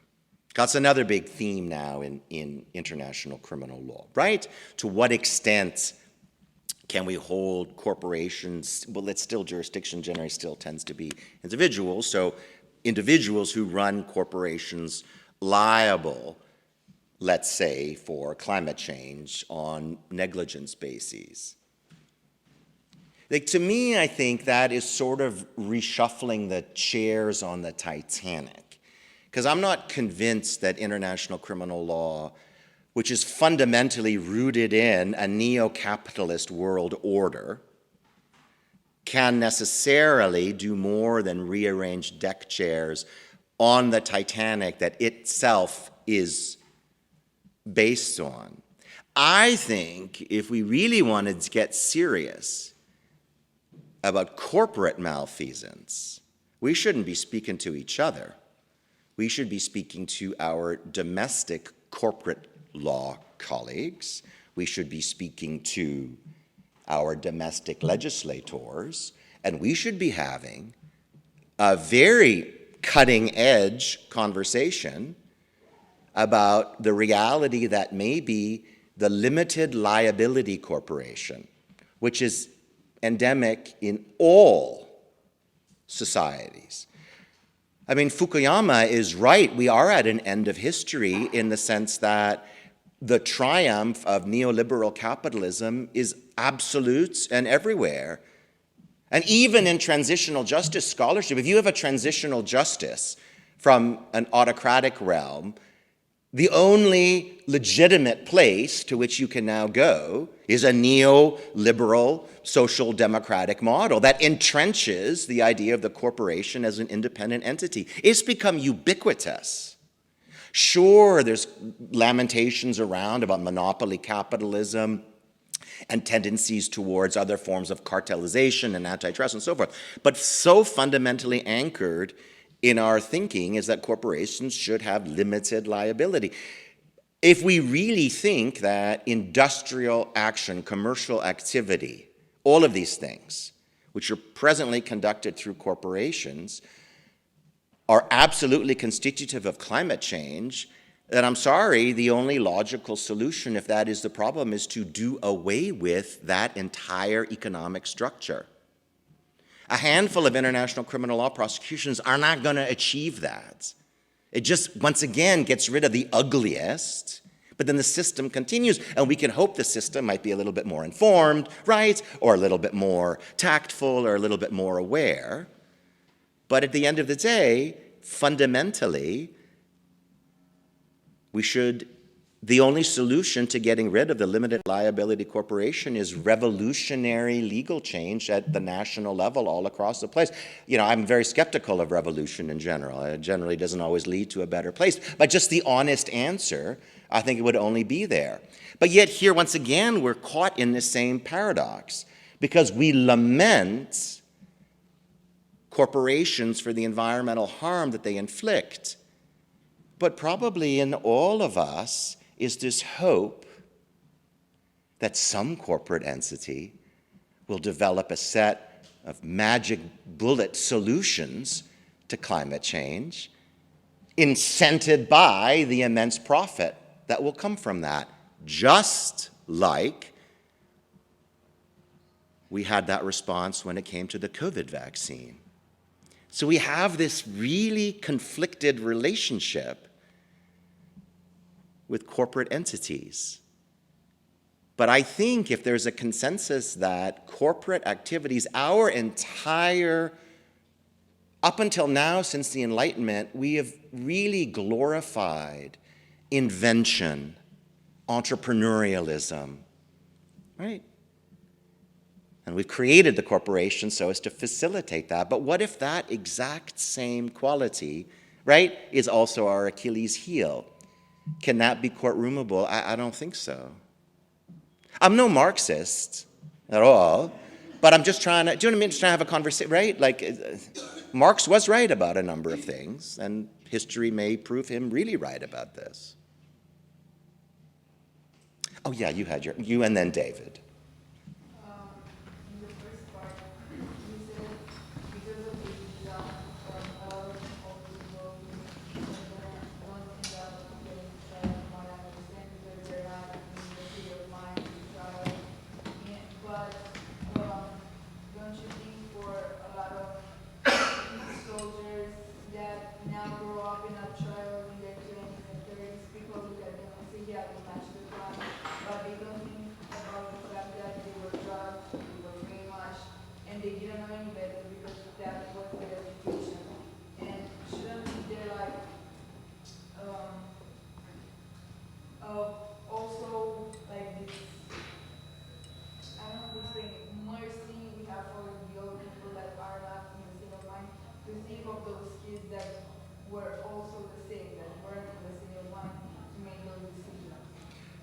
That's another big theme now in international criminal law, right? To what extent can we hold corporations, well, it's still jurisdiction generally still tends to be individuals, so individuals who run corporations liable, let's say, for climate change on negligence bases. To me, I think that is sort of reshuffling the chairs on the Titanic, because I'm not convinced that international criminal law, which is fundamentally rooted in a neo-capitalist world order, can necessarily do more than rearrange deck chairs on the Titanic that itself is based on. I think if we really wanted to get serious about corporate malfeasance, we shouldn't be speaking to each other. We should be speaking to our domestic corporate law colleagues. We should be speaking to our domestic legislators, and we should be having a very cutting-edge conversation about the reality that maybe the limited liability corporation, which is endemic in all societies. Fukuyama is right. We are at an end of history in the sense that the triumph of neoliberal capitalism is absolute and everywhere. And even in transitional justice scholarship, if you have a transitional justice from an autocratic realm, the only legitimate place to which you can now go is a neoliberal social democratic model that entrenches the idea of the corporation as an independent entity. It's become ubiquitous. Sure, there's lamentations around about monopoly capitalism and tendencies towards other forms of cartelization and antitrust and so forth. But so fundamentally anchored in our thinking is that corporations should have limited liability. If we really think that industrial action, commercial activity, all of these things, which are presently conducted through corporations, are absolutely constitutive of climate change, then I'm sorry, the only logical solution, if that is the problem, is to do away with that entire economic structure. A handful of international criminal law prosecutions are not going to achieve that. It just, once again, gets rid of the ugliest, but then the system continues, and we can hope the system might be a little bit more informed, right, or a little bit more tactful, or a little bit more aware. But at the end of the day, fundamentally, the only solution to getting rid of the limited liability corporation is revolutionary legal change at the national level all across the place. You know, I'm very skeptical of revolution in general. It generally doesn't always lead to a better place. But just the honest answer, I think it would only be there. But yet here, once again, we're caught in the same paradox because we lament corporations for the environmental harm that they inflict. But probably in all of us is this hope that some corporate entity will develop a set of magic bullet solutions to climate change, incented by the immense profit that will come from that, just like we had that response when it came to the COVID vaccine. So we have this really conflicted relationship with corporate entities. But I think if there's a consensus that corporate activities, our entire, up until now since the Enlightenment, we have really glorified invention, entrepreneurialism, right? And we've created the corporation so as to facilitate that. But what if that exact same quality, right, is also our Achilles heel? Can that be courtroomable? I don't think so. I'm no Marxist at all, but I'm just trying to, do you know what I mean? Just trying to have a conversation, right? Like, Marx was right about a number of things, and history may prove him really right about this. Oh yeah, you and then David.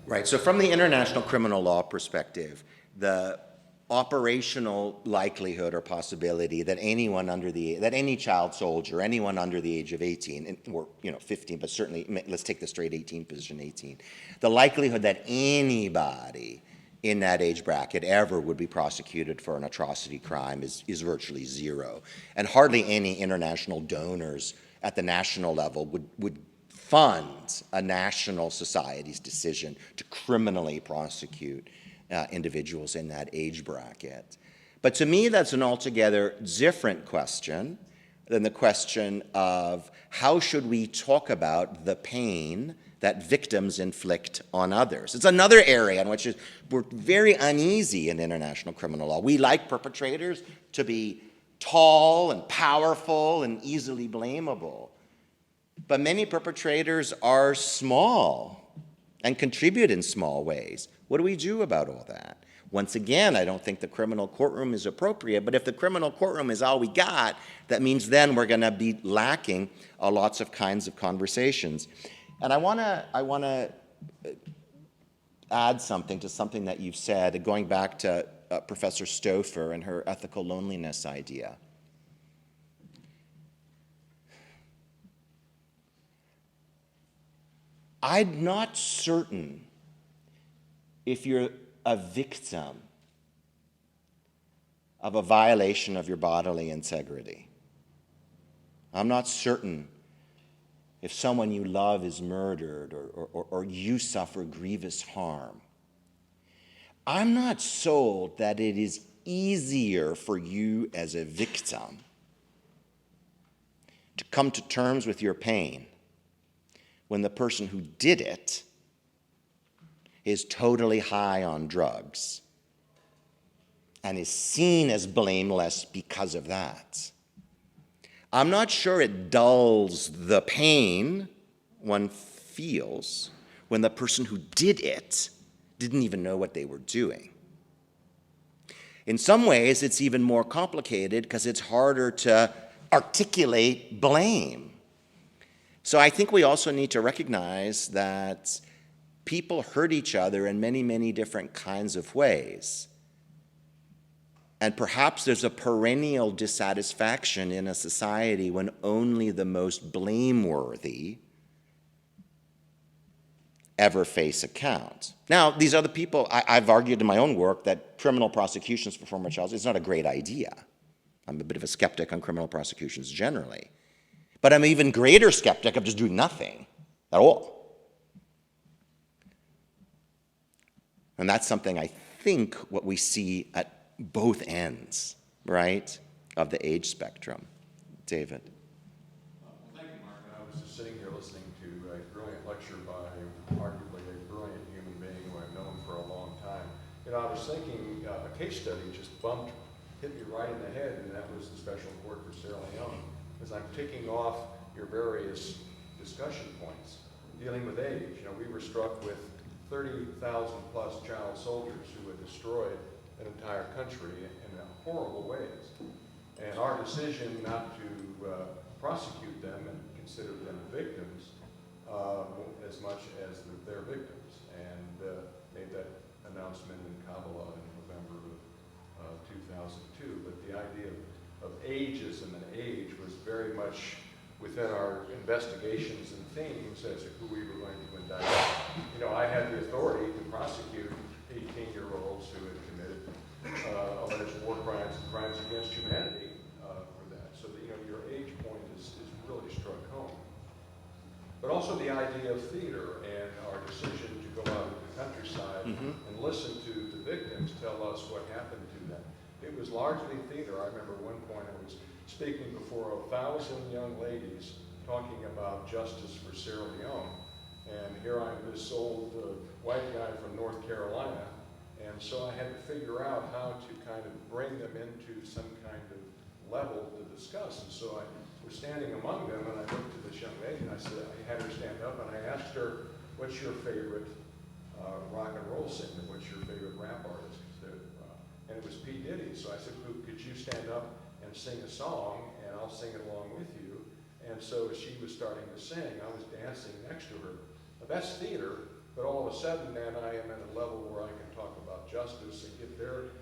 Right, so from the international criminal law perspective, the operational likelihood or possibility that any child soldier, anyone under the age of 18, or 15, but certainly, let's take the straight 18 position, 18, the likelihood that anybody in that age bracket ever would be prosecuted for an atrocity crime is virtually zero. And hardly any international donors at the national level would fund a national society's decision to criminally prosecute individuals in that age bracket. But to me, that's an altogether different question than the question of how should we talk about the pain that victims inflict on others. It's another area in which we're very uneasy in international criminal law. We like perpetrators to be tall and powerful and easily blamable. But many perpetrators are small and contribute in small ways. What do we do about all that? Once again, I don't think the criminal courtroom is appropriate, but if the criminal courtroom is all we got, that means then we're going to be lacking lots of kinds of conversations. And I want to add something to something that you've said, going back to Professor Stouffer and her ethical loneliness idea. I'm not certain if you're a victim of a violation of your bodily integrity. I'm not certain if someone you love is murdered or you suffer grievous harm. I'm not sold that it is easier for you as a victim to come to terms with your pain when the person who did it is totally high on drugs and is seen as blameless because of that. I'm not sure it dulls the pain one feels when the person who did it didn't even know what they were doing. In some ways, it's even more complicated because it's harder to articulate blame. So I think we also need to recognize that people hurt each other in many, many different kinds of ways. And perhaps there's a perennial dissatisfaction in a society when only the most blameworthy ever face account. Now, these other people, I've argued in my own work that criminal prosecutions for former child is not a great idea. I'm a bit of a skeptic on criminal prosecutions generally. But I'm an even greater skeptic of just doing nothing at all. And that's something I think what we see at both ends, right, of the age spectrum. David. Well, thank you, Mark. I was just sitting here listening to a brilliant lecture by arguably a brilliant human being who I've known for a long time. You know, I was thinking a case study just hit me right in the head, and that was the Special Court for Sierra Leone. As I'm ticking off your various discussion points dealing with age, you know, we were struck with 30,000 plus child soldiers who had destroyed an entire country in horrible ways. And our decision not to prosecute them and consider them victims as much as their victims, and made that announcement in Kabbalah in November of 2002. But the idea of ageism and age was very much within our investigations and themes as to who we were going to indict. You know, I had the authority to prosecute 18-year-olds who had committed alleged war crimes and crimes against humanity for that. So that, you know, your age point is really struck home. But also the idea of theater and our decision to go out into the countryside and listen to the victims tell us what happened to them. It was largely theater. I remember one point I was speaking before 1,000 young ladies talking about justice for Sierra Leone. And here I'm this old white guy from North Carolina. And so I had to figure out how to kind of bring them into some kind of level to discuss. And so I was standing among them, and I looked to this young lady, and I said, I had her stand up, and I asked her, what's your favorite rock and roll singer? What's your favorite rap artist? And it was P. Diddy. So I said, could you stand up and sing a song, and I'll sing it along with you? And so as she was starting to sing, I was dancing next to her. Now, that's theater, but all of a sudden then I am at a level where I can talk about justice and get their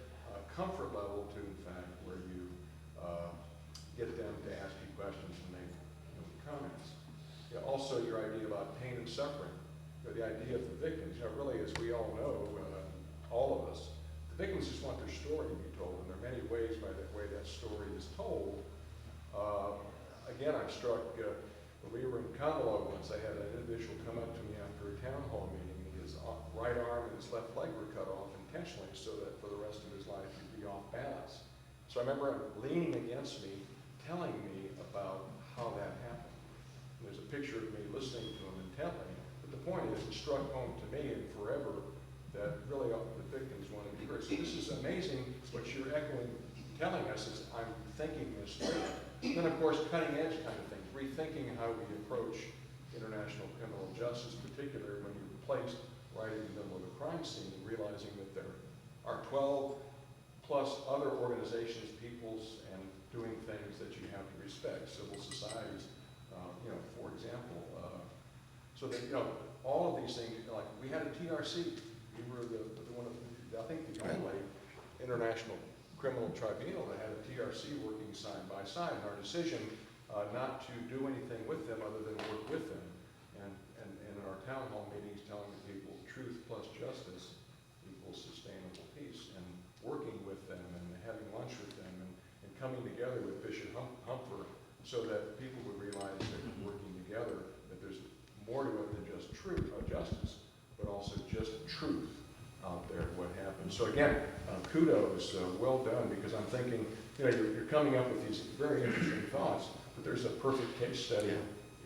comfort level to, in fact, where you get them to ask you questions and make comments. You know, also your idea about pain and suffering, you know, the idea of the victims. You know, really, as we all know, all of us, the victims just want their story to be told, and there are many ways by the way that story is told. Again, I'm struck, when we were in Kabbalah once, I had an individual come up to me after a town hall meeting. His right arm and his left leg were cut off intentionally so that for the rest of his life he'd be off balance. So I remember him leaning against me, telling me about how that happened. And there's a picture of me listening to him intently, but the point is, it struck home to me and forever that really the victims want to be heard. So this is amazing what you're echoing, telling us is I'm thinking this through. And then, of course, cutting edge kind of things, rethinking how we approach international criminal justice, particularly when you're placed right in the middle of a crime scene, realizing that there are 12 plus other organizations, peoples, and doing things that you have to respect, civil societies, you know, for example. So that, you know, all of these things, like we had a TRC, we We were one of, I think, the only international criminal tribunal that had a TRC working side by side. And our decision not to do anything with them other than work with them. And in our town hall meetings, telling the people truth plus justice equals sustainable peace. And working with them and having lunch with them and coming together with Bishop Humper so that people would realize that working together, that there's more to it than just justice, but also just truth out there, what happened. So again, kudos, well done, because I'm thinking, you're coming up with these very interesting thoughts, but there's a perfect case study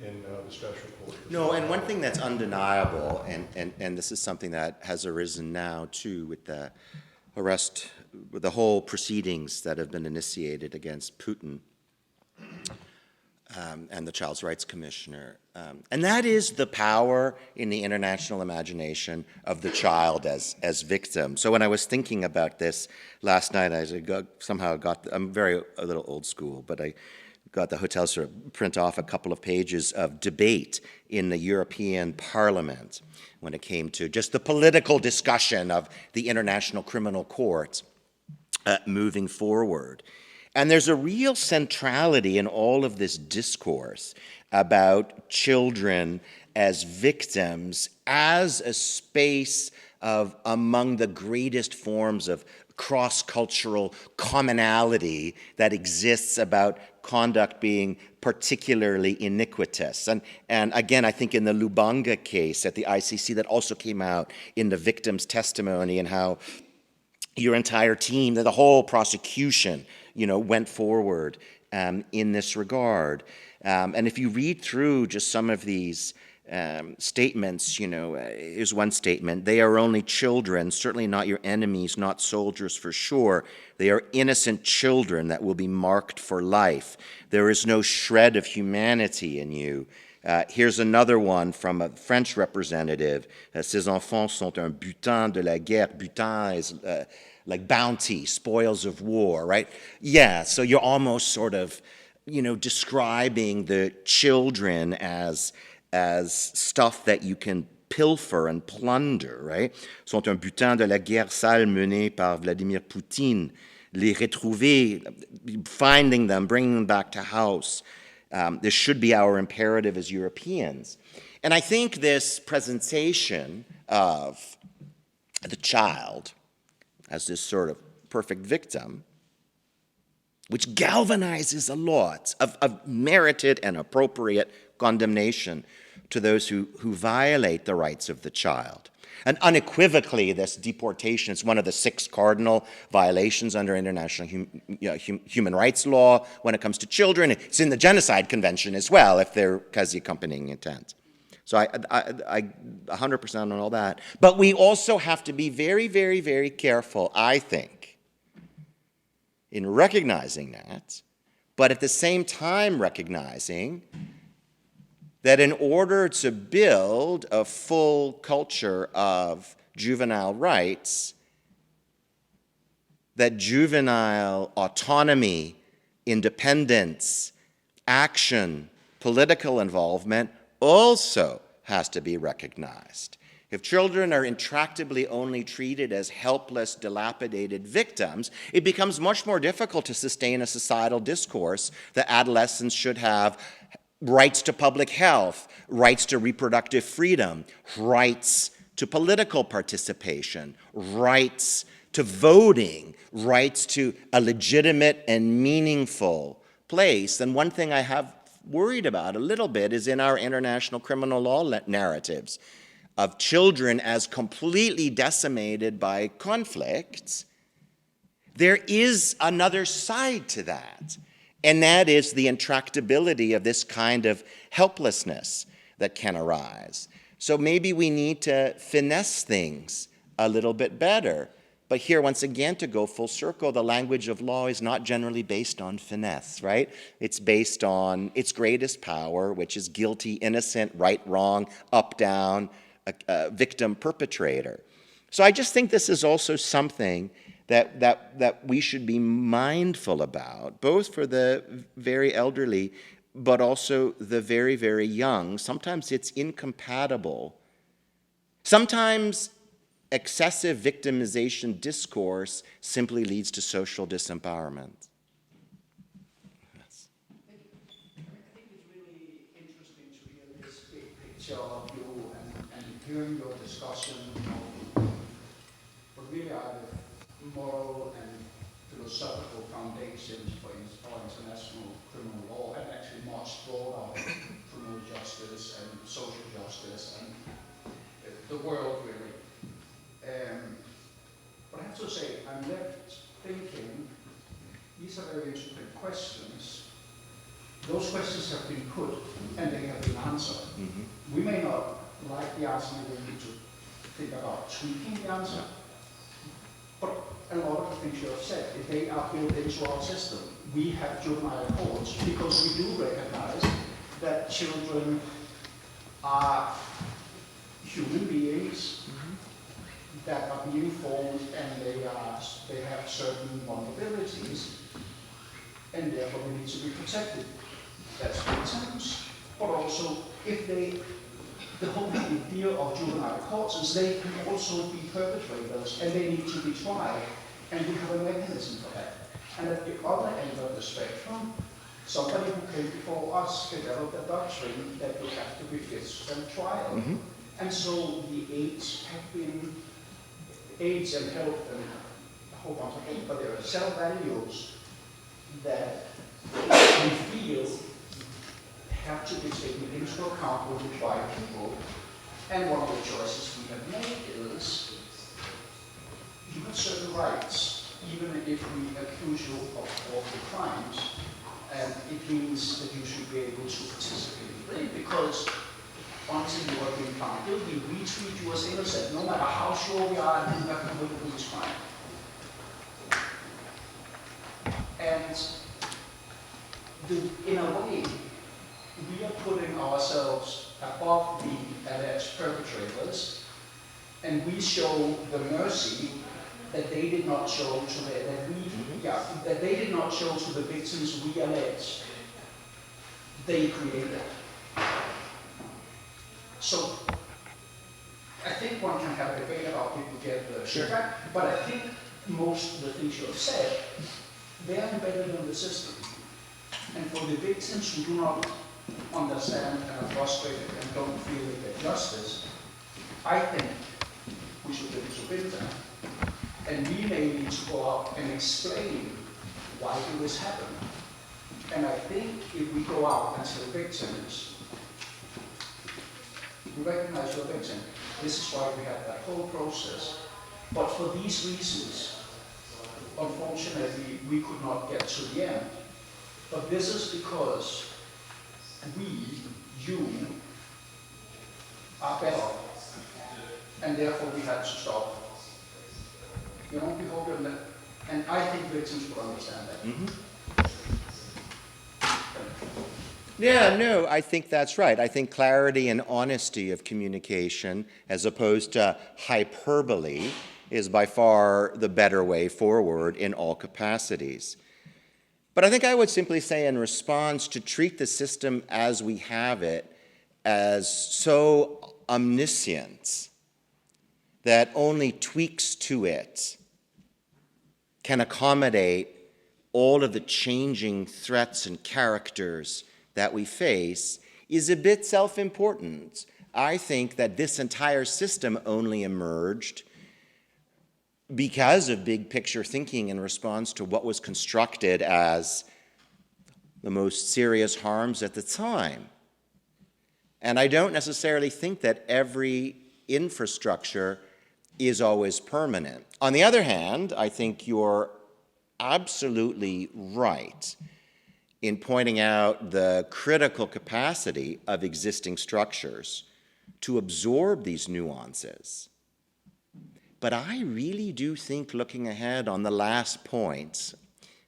in the special court. No, and one thing that's undeniable, and this is something that has arisen now too with the arrest, with the whole proceedings that have been initiated against Putin and the Child Rights Commissioner. And that is the power in the international imagination of the child as victim. So when I was thinking about this last night, I'm a little old school, but I got the hotel sort of print off a couple of pages of debate in the European Parliament when it came to just the political discussion of the International Criminal Court moving forward. And there's a real centrality in all of this discourse about children as victims, as a space of among the greatest forms of cross-cultural commonality that exists about conduct being particularly iniquitous. And again, I think in the Lubanga case at the ICC, that also came out in the victim's testimony, and how your entire team, the whole prosecution, went forward in this regard. And if you read through just some of these statements, here's one statement: they are only children, certainly not your enemies, not soldiers for sure. They are innocent children that will be marked for life. There is no shred of humanity in you. Here's another one from a French representative. Ces enfants sont un butin de la guerre. Butin is like bounty, spoils of war, right? Yeah, so you're almost sort of, describing the children as stuff that you can pilfer and plunder, right? Sont un butin de la guerre sale menée par Vladimir Poutine. Les retrouver, finding them, bringing them back to house. This should be our imperative as Europeans. And I think this presentation of the child as this sort of perfect victim, which galvanizes a lot of merited and appropriate condemnation to those who violate the rights of the child. And unequivocally, this deportation is one of the 6 cardinal violations under international human rights law when it comes to children. It's in the Genocide Convention as well, if there has the accompanying intent. So I 100% on all that. But we also have to be very, very, very careful, I think, in recognizing that, but at the same time recognizing that in order to build a full culture of juvenile rights, that juvenile autonomy, independence, action, political involvement also has to be recognized. If children are intractably only treated as helpless, dilapidated victims, it becomes much more difficult to sustain a societal discourse that adolescents should have rights to public health, rights to reproductive freedom, rights to political participation, rights to voting, rights to a legitimate and meaningful place. And one thing I have worried about a little bit is in our international criminal law narratives of children as completely decimated by conflicts, there is another side to that. And that is the intractability of this kind of helplessness that can arise. So maybe we need to finesse things a little bit better. But here, once again, to go full circle, the language of law is not generally based on finesse, right? It's based on its greatest power, which is guilty, innocent, right, wrong, up, down, victim, perpetrator. So I just think this is also something that we should be mindful about, both for the very elderly, but also the very, very young. Sometimes it's incompatible. Sometimes, excessive victimization discourse simply leads to social disempowerment. Yes. I think it's really interesting to hear this big picture of you and hearing your discussion of what really are the moral and philosophical foundations for our international criminal law, and actually much broader criminal justice and social justice and the world really. But I have to say, I'm left thinking, these are very interesting questions. Those questions have been put and they have been answered. We may not like the answer, we need to think about tweaking the answer. But a lot of the things you have said, they are built into our system. We have juvenile courts because we do recognize that children are human beings that are being formed, and they have certain vulnerabilities, and therefore they need to be protected. That's victims, but also if the whole idea of juvenile courts is they can also be perpetrators and they need to be tried, and we have a mechanism for that. And at the other end of the spectrum, somebody who came before us developed a doctrine that you have to be fit and trial. And so the aids have been aids and health and a whole bunch of things, but there are cell values that we feel have to be taken into account when we try people. And one of the choices we have made is you have certain rights, even if we accuse you of awful crimes, and it means that you should be able to participate in it, because until you are being found guilty, we treat you as innocent, no matter how sure we are that you have committed this crime. And in a way, we are putting ourselves above the alleged perpetrators, and we show the mercy that they did not show to that they did not show to the victims we allege they created. So I think one can have a debate about people get the feedback, but I think most of the things you have said, they are embedded in the system. And for the victims who do not understand and are frustrated and don't feel they get justice, I think we should look to build them. And we may need to go out and explain why did this happen. And I think if we go out and tell victims, we recognize you're a victim, this is why we have that whole process. But for these reasons, unfortunately, we could not get to the end. But this is because you, are better, and therefore we had to stop. You know, we hope you're and I think victims will understand that. Yeah, no, I think that's right. I think clarity and honesty of communication, as opposed to hyperbole, is by far the better way forward in all capacities. But I think I would simply say, in response, to treat the system as we have it as so omniscient that only tweaks to it can accommodate all of the changing threats and characters that we face is a bit self-important. I think that this entire system only emerged because of big picture thinking in response to what was constructed as the most serious harms at the time. And I don't necessarily think that every infrastructure is always permanent. On the other hand, I think you're absolutely right in pointing out the critical capacity of existing structures to absorb these nuances. But I really do think, looking ahead on the last point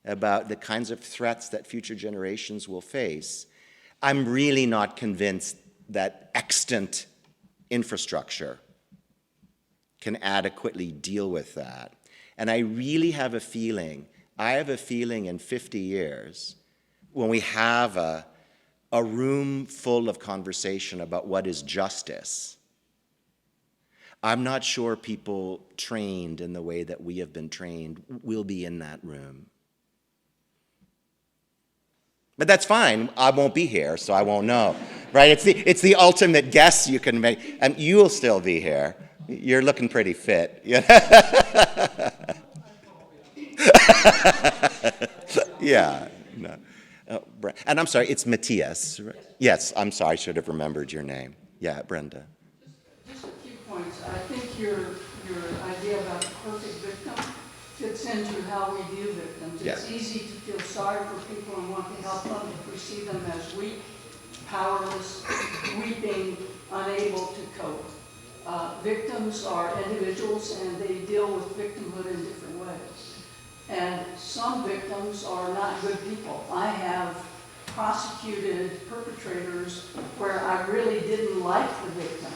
about the kinds of threats that future generations will face, I'm really not convinced that extant infrastructure can adequately deal with that. And I really have a feeling, in 50 years, when we have a room full of conversation about what is justice, I'm not sure people trained in the way that we have been trained will be in that room. But that's fine. I won't be here, so I won't know, right? It's the ultimate guess you can make, and you'll still be here. You're looking pretty fit. Yeah. No. And I'm sorry, it's Matthias. Right? Yes, I'm sorry. I should have remembered your name. Yeah, Brenda. Just a few points. I think your idea about the perfect victim fits into how we view victims. Yes. It's easy to feel sorry for people and want to help them if we see them as weak, powerless, weeping, unable to cope. Victims are individuals and they deal with victimhood in different ways. And some victims are not good people. I have prosecuted perpetrators where I really didn't like the victim,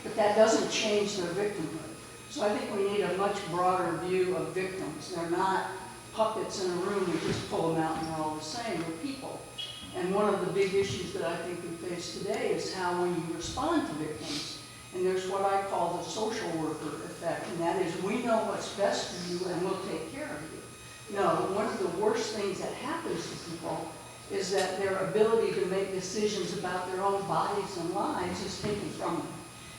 but that doesn't change their victimhood. So I think we need a much broader view of victims. They're not puppets in a room, we just pull them out and they're all the same. They're people. And one of the big issues that I think we face today is how when you respond to victims, and there's what I call the social worker effect, and that is we know what's best for you and we'll take care of you. No, one of the worst things that happens to people is that their ability to make decisions about their own bodies and lives is taken from them.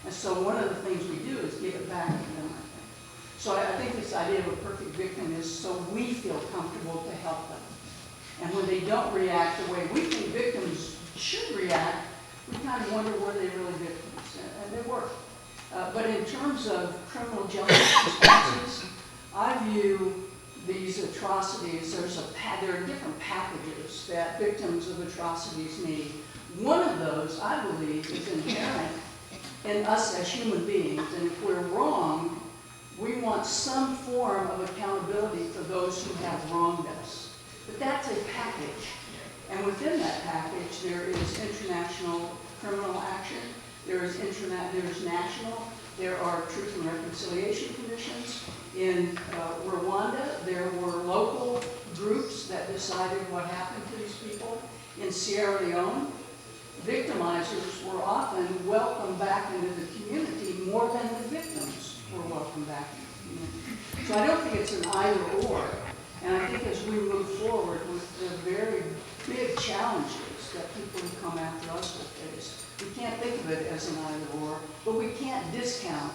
And so one of the things we do is give it back to them, I think. So I think this idea of a perfect victim is so we feel comfortable to help them. And when they don't react the way we think victims should react, we kind of wonder were they really victims, and they were. But in terms of criminal justice responses, I view these atrocities, there are different packages that victims of atrocities need. One of those, I believe, is inherent in us as human beings, and if we're wrong, we want some form of accountability for those who have wronged us. But that's a package, and within that package there is international criminal action, there's national, there are truth and reconciliation commissions. In Rwanda, there were local groups that decided what happened to these people. In Sierra Leone, victimizers were often welcomed back into the community more than the victims were welcomed back into the community. So I don't think it's an either or. And I think as we move forward with the very big challenges that people who come after us will face, we can't think of it as an either or, but we can't discount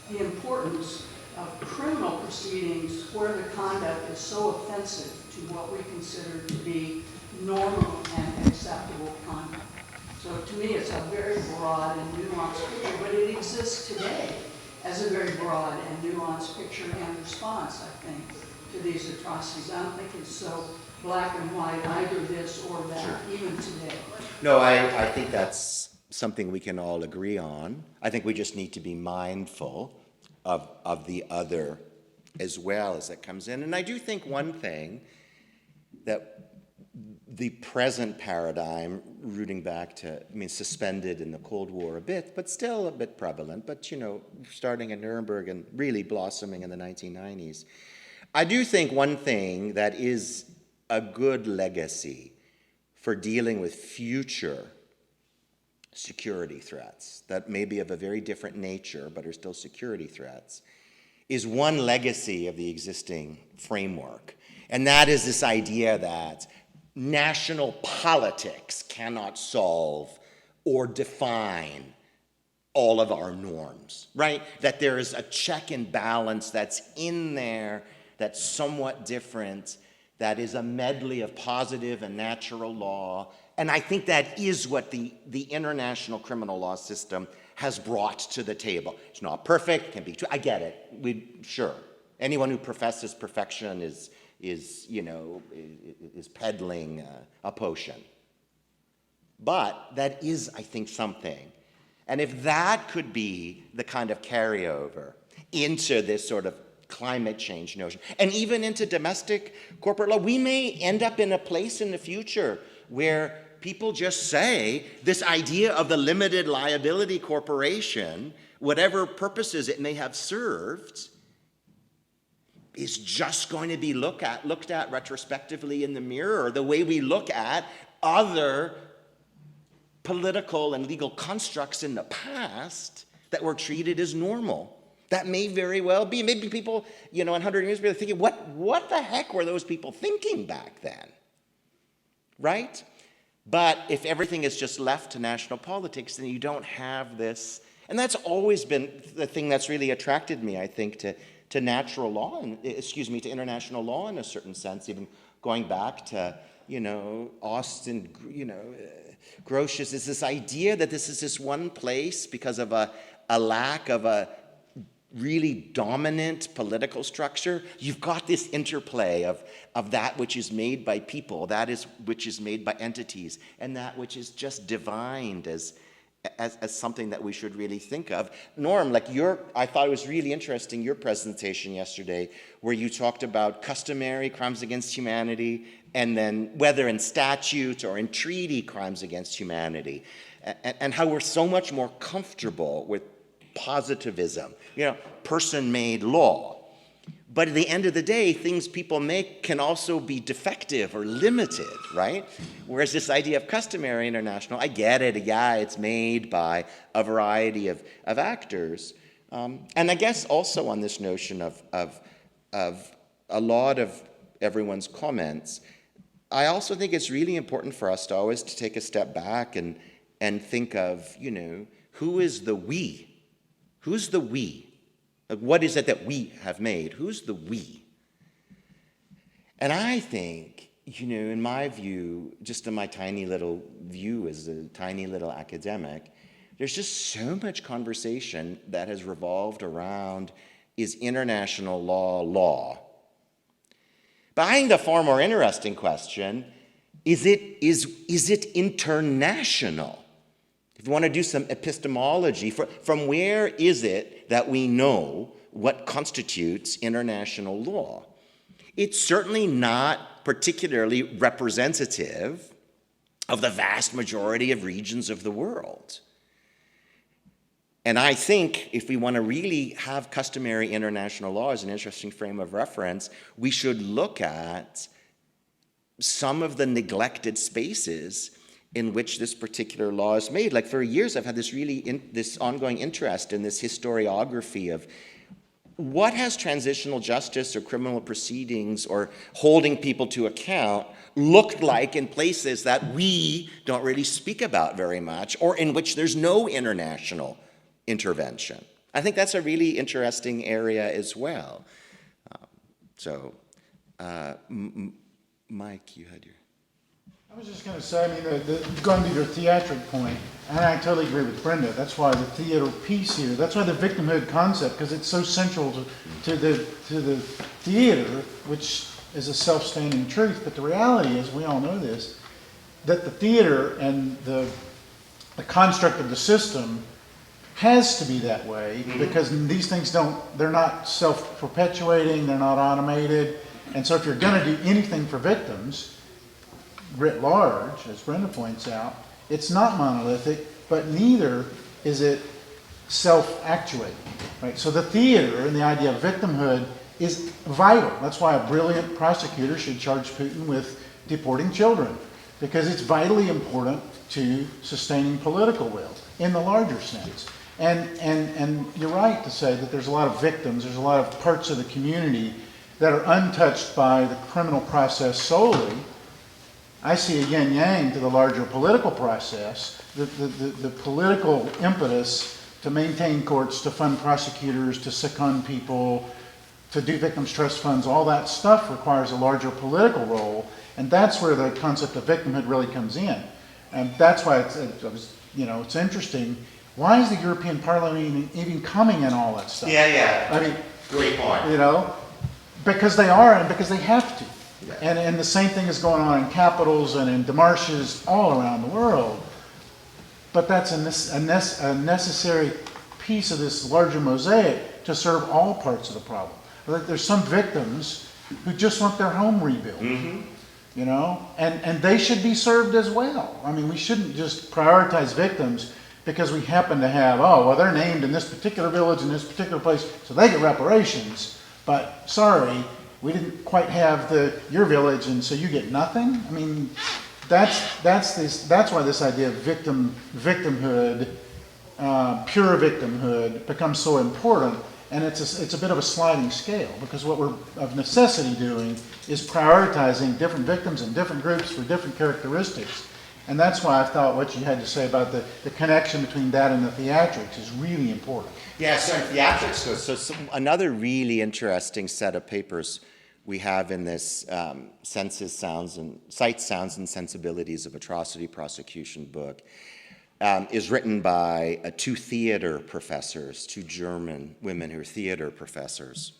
the importance of criminal proceedings where the conduct is so offensive to what we consider to be normal and acceptable conduct. So to me, it's a very broad and nuanced picture, but it exists today as a very broad and nuanced picture and response, I think, to these atrocities. I don't think it's so black and white, either this or that, sure, even today. No, I think that's something we can all agree on. I think we just need to be mindful of the other as well as it comes in. And I do think one thing that the present paradigm, rooting back to, suspended in the Cold War a bit, but still a bit prevalent, but, starting in Nuremberg and really blossoming in the 1990s. I do think one thing that is a good legacy for dealing with future security threats that may be of a very different nature but are still security threats is one legacy of the existing framework. And that is this idea that national politics cannot solve or define all of our norms, right? That there is a check and balance that's in there that's somewhat different, that is a medley of positive and natural law. And I think that is what the international criminal law system has brought to the table. It's not perfect, can be true. I get it. Sure. Anyone who professes perfection is peddling a potion. But that is, I think, something. And if that could be the kind of carryover into this sort of climate change notion, and even into domestic corporate law, we may end up in a place in the future where people just say this idea of the limited liability corporation, whatever purposes it may have served, is just going to be looked at retrospectively in the mirror, the way we look at other political and legal constructs in the past that were treated as normal. That may very well be. Maybe people, in 100 years, will be thinking, what the heck were those people thinking back then? Right? But if everything is just left to national politics, then you don't have this. And that's always been the thing that's really attracted me, I think, to natural law, to international law in a certain sense, even going back to, Austin, Grotius, is this idea that this is this one place because of a lack of a really dominant political structure. You've got this interplay of that which is made by people, which is made by entities, and that which is just divined as something that we should really think of. Norm, I thought it was really interesting, your presentation yesterday, where you talked about customary crimes against humanity, and then whether in statute or in treaty crimes against humanity, and how we're so much more comfortable with positivism, person-made law. But at the end of the day, things people make can also be defective or limited, right? Whereas this idea of customary international, I get it, yeah, it's made by a variety of actors. And I guess also on this notion of a lot of everyone's comments, I also think it's really important for us to always to take a step back and think of, who is the we? Who's the we? What is it that we have made? Who's the we? And I think, in my view, just in my tiny little view as a tiny little academic, there's just so much conversation that has revolved around, is international law? But I think the far more interesting question, is it international? If you want to do some epistemology, from where is it that we know what constitutes international law? It's certainly not particularly representative of the vast majority of regions of the world. And I think if we want to really have customary international law as an interesting frame of reference, we should look at some of the neglected spaces in which this particular law is made. For years, I've had this ongoing interest in this historiography of what has transitional justice or criminal proceedings or holding people to account looked like in places that we don't really speak about very much, or in which there's no international intervention. I think that's a really interesting area as well. Mike, you had your... I was just going to say, going to your theatric point, and I totally agree with Brenda. That's why the theater piece here, that's why the victimhood concept, because it's so central to the theater, which is a self-standing truth. But the reality is, we all know this, that the theater and the construct of the system has to be that way, because these things they're not self-perpetuating, they're not automated. And so if you're going to do anything for victims, writ large, as Brenda points out, it's not monolithic, but neither is it self-actuating, right? So the theater and the idea of victimhood is vital. That's why a brilliant prosecutor should charge Putin with deporting children, because it's vitally important to sustaining political will in the larger sense. And you're right to say that there's a lot of victims, there's a lot of parts of the community that are untouched by the criminal process solely. I see a yin-yang to the larger political process, the political impetus to maintain courts, to fund prosecutors, to second people, to do victims' trust funds, all that stuff requires a larger political role, and that's where the concept of victimhood really comes in. And that's why it's interesting. Why is the European Parliament even coming in all that stuff? Yeah. Great point. Because they are and because they have to. Yeah. And the same thing is going on in capitals and in demarches all around the world. But that's a necessary piece of this larger mosaic to serve all parts of the problem. There's some victims who just want their home rebuilt, and they should be served as well. We shouldn't just prioritize victims because we happen to have, they're named in this particular village in this particular place, so they get reparations. But sorry, we didn't quite have your village, and so you get nothing. That's why this idea of victimhood pure victimhood becomes so important, and it's a bit of a sliding scale, because what we're of necessity doing is prioritizing different victims and different groups for different characteristics. And that's why I thought what you had to say about the connection between that and the theatrics is really important. Yeah, so in theatrics, so another really interesting set of papers we have in this Sights, Sounds, and Sensibilities of Atrocity Prosecution book is written by two theater professors, two German women who are theater professors.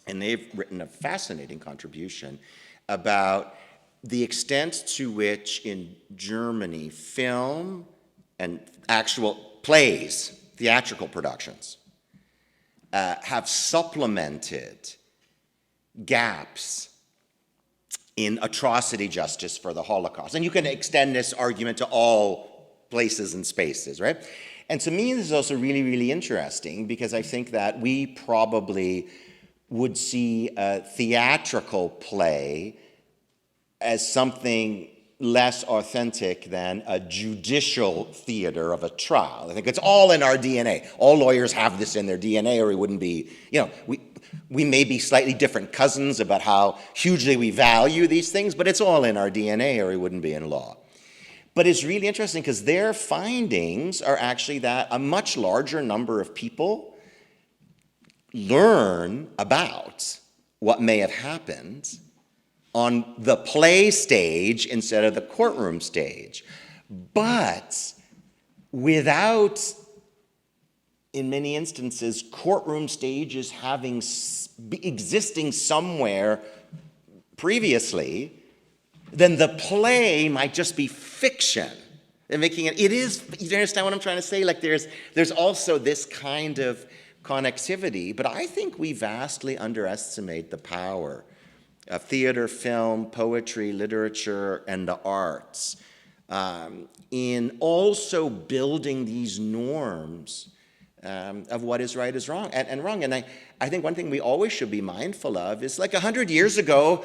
And they've written a fascinating contribution about the extent to which in Germany film and actual plays, theatrical productions, have supplemented gaps in atrocity justice for the Holocaust. And you can extend this argument to all places and spaces, right? And to me, this is also really, really interesting, because I think that we probably would see a theatrical play as something less authentic than a judicial theater of a trial. I think it's all in our DNA. All lawyers have this in their DNA, or we wouldn't be, we may be slightly different cousins about how hugely we value these things, but it's all in our DNA, or we wouldn't be in law. But it's really interesting because their findings are actually that a much larger number of people learn about what may have happened on the play stage instead of the courtroom stage. But without, in many instances, courtroom stages having existing somewhere previously, then the play might just be fiction. And making it is, you understand what I'm trying to say? Like there's also this kind of connectivity, but I think we vastly underestimate the power of theater, film, poetry, literature, and the arts in also building these norms of what is right is wrong and wrong. And I think one thing we always should be mindful of is, like 100 years ago,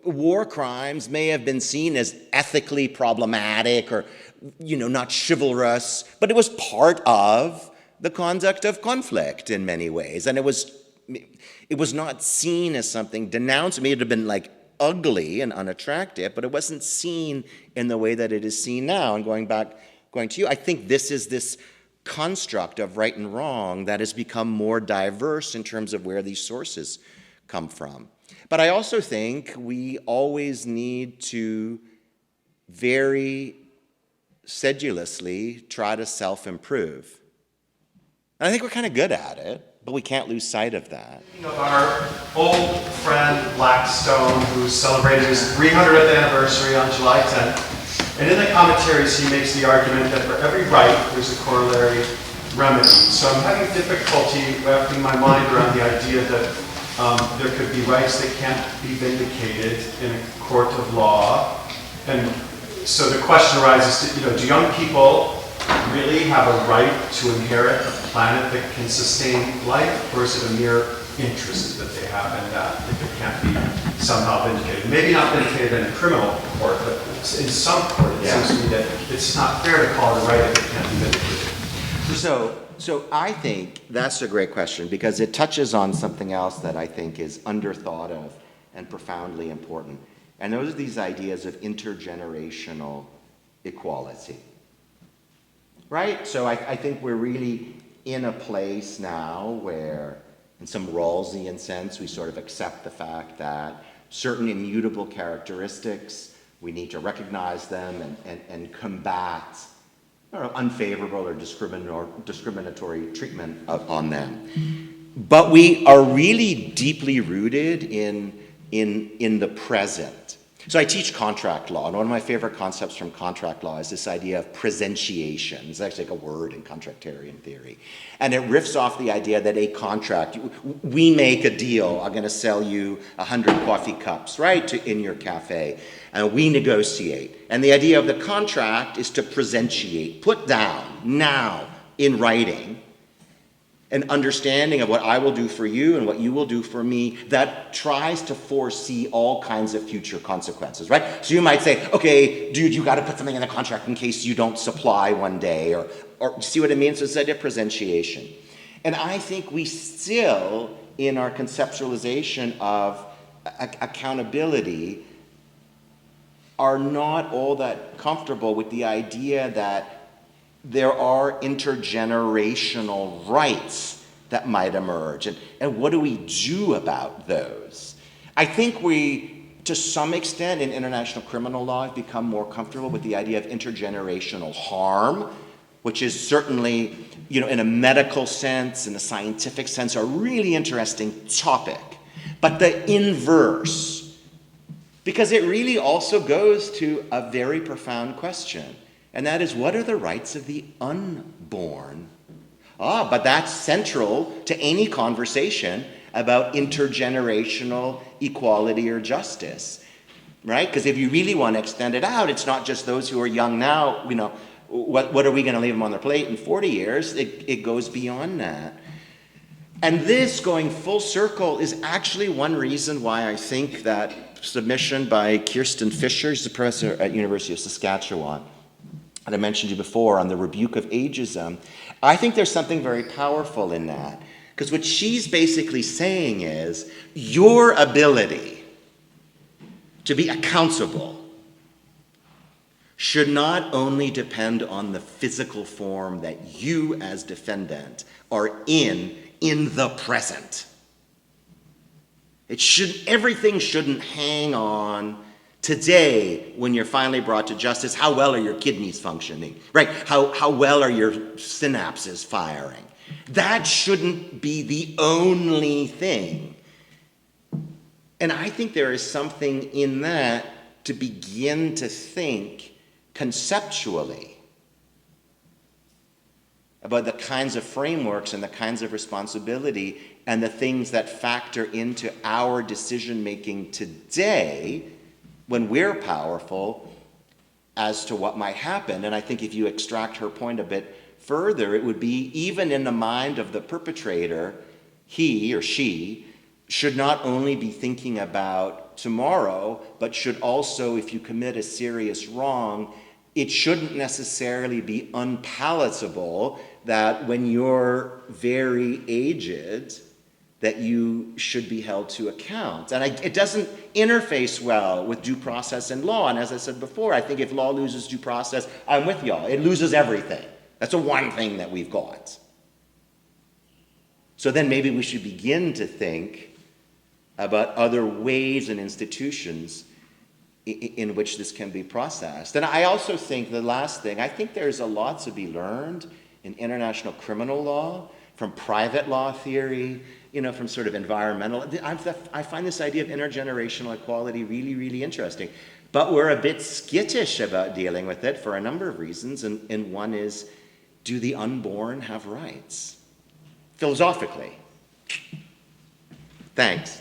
war crimes may have been seen as ethically problematic or, not chivalrous, but it was part of the conduct of conflict in many ways. And it was not seen as something denounced. It may have been like ugly and unattractive, but it wasn't seen in the way that it is seen now. And going to you, I think this is this construct of right and wrong that has become more diverse in terms of where these sources come from. But I also think we always need to very sedulously try to self-improve. And I think we're kind of good at it, but we can't lose sight of that. Of our old friend Blackstone, who celebrated his 300th anniversary on July 10th, and in the commentaries he makes the argument that for every right there's a corollary remedy. So I'm having difficulty wrapping my mind around the idea that there could be rights that can't be vindicated in a court of law. And so the question arises, do young people really have a right to inherit a planet that can sustain life, or is it a mere interest that they have in that if it can't be somehow vindicated? Maybe not vindicated in a criminal court, but in some court it seems to me that it's not fair to call it a right if it can't be vindicated. So I think that's a great question, because it touches on something else that I think is underthought of and profoundly important. And those are these ideas of intergenerational equality. Right? So I think we're really in a place now where, in some Rawlsian sense, we sort of accept the fact that certain immutable characteristics, we need to recognize them and combat unfavorable or discriminatory treatment on them. But we are really deeply rooted in the present. So I teach contract law, and one of my favorite concepts from contract law is this idea of presentiation. It's actually like a word in contractarian theory. And it riffs off the idea that a contract, we make a deal, I'm gonna sell you 100 coffee cups, right, in your cafe, and we negotiate. And the idea of the contract is to presentiate, put down, now, in writing, an understanding of what I will do for you and what you will do for me that tries to foresee all kinds of future consequences, right? So you might say, okay, dude, you got to put something in the contract in case you don't supply one day, or see what it means? So it's a differentiation. And I think we still, in our conceptualization of accountability, are not all that comfortable with the idea that there are intergenerational rights that might emerge. And what do we do about those? I think we, to some extent, in international criminal law, have become more comfortable with the idea of intergenerational harm, which is certainly, in a medical sense, in a scientific sense, a really interesting topic. But the inverse, because it really also goes to a very profound question. And that is, what are the rights of the unborn? But that's central to any conversation about intergenerational equality or justice, right? Because if you really want to extend it out, it's not just those who are young now, what are we going to leave them on their plate in 40 years? It goes beyond that. And this, going full circle, is actually one reason why I think that submission by Kirsten Fisher, who's a professor at University of Saskatchewan, and I mentioned you before, on the rebuke of ageism, I think there's something very powerful in that. Because what she's basically saying is, your ability to be accountable should not only depend on the physical form that you as defendant are in the present. Everything shouldn't hang on today, when you're finally brought to justice. How well are your kidneys functioning, right? How well are your synapses firing? That shouldn't be the only thing. And I think there is something in that to begin to think conceptually about the kinds of frameworks and the kinds of responsibility and the things that factor into our decision-making today when we're powerful as to what might happen. And I think if you extract her point a bit further, it would be, even in the mind of the perpetrator, he or she should not only be thinking about tomorrow, but should also, if you commit a serious wrong, it shouldn't necessarily be unpalatable that when you're very aged, that you should be held to account. And it doesn't interface well with due process and law. And as I said before, I think if law loses due process, I'm with y'all. It loses everything. That's the one thing that we've got. So then maybe we should begin to think about other ways and institutions in which this can be processed. And I also think, the last thing, I think there's a lot to be learned in international criminal law, from private law theory, from sort of environmental. I find this idea of intergenerational equality really, really interesting. But we're a bit skittish about dealing with it for a number of reasons. And one is, do the unborn have rights? Philosophically. Thanks.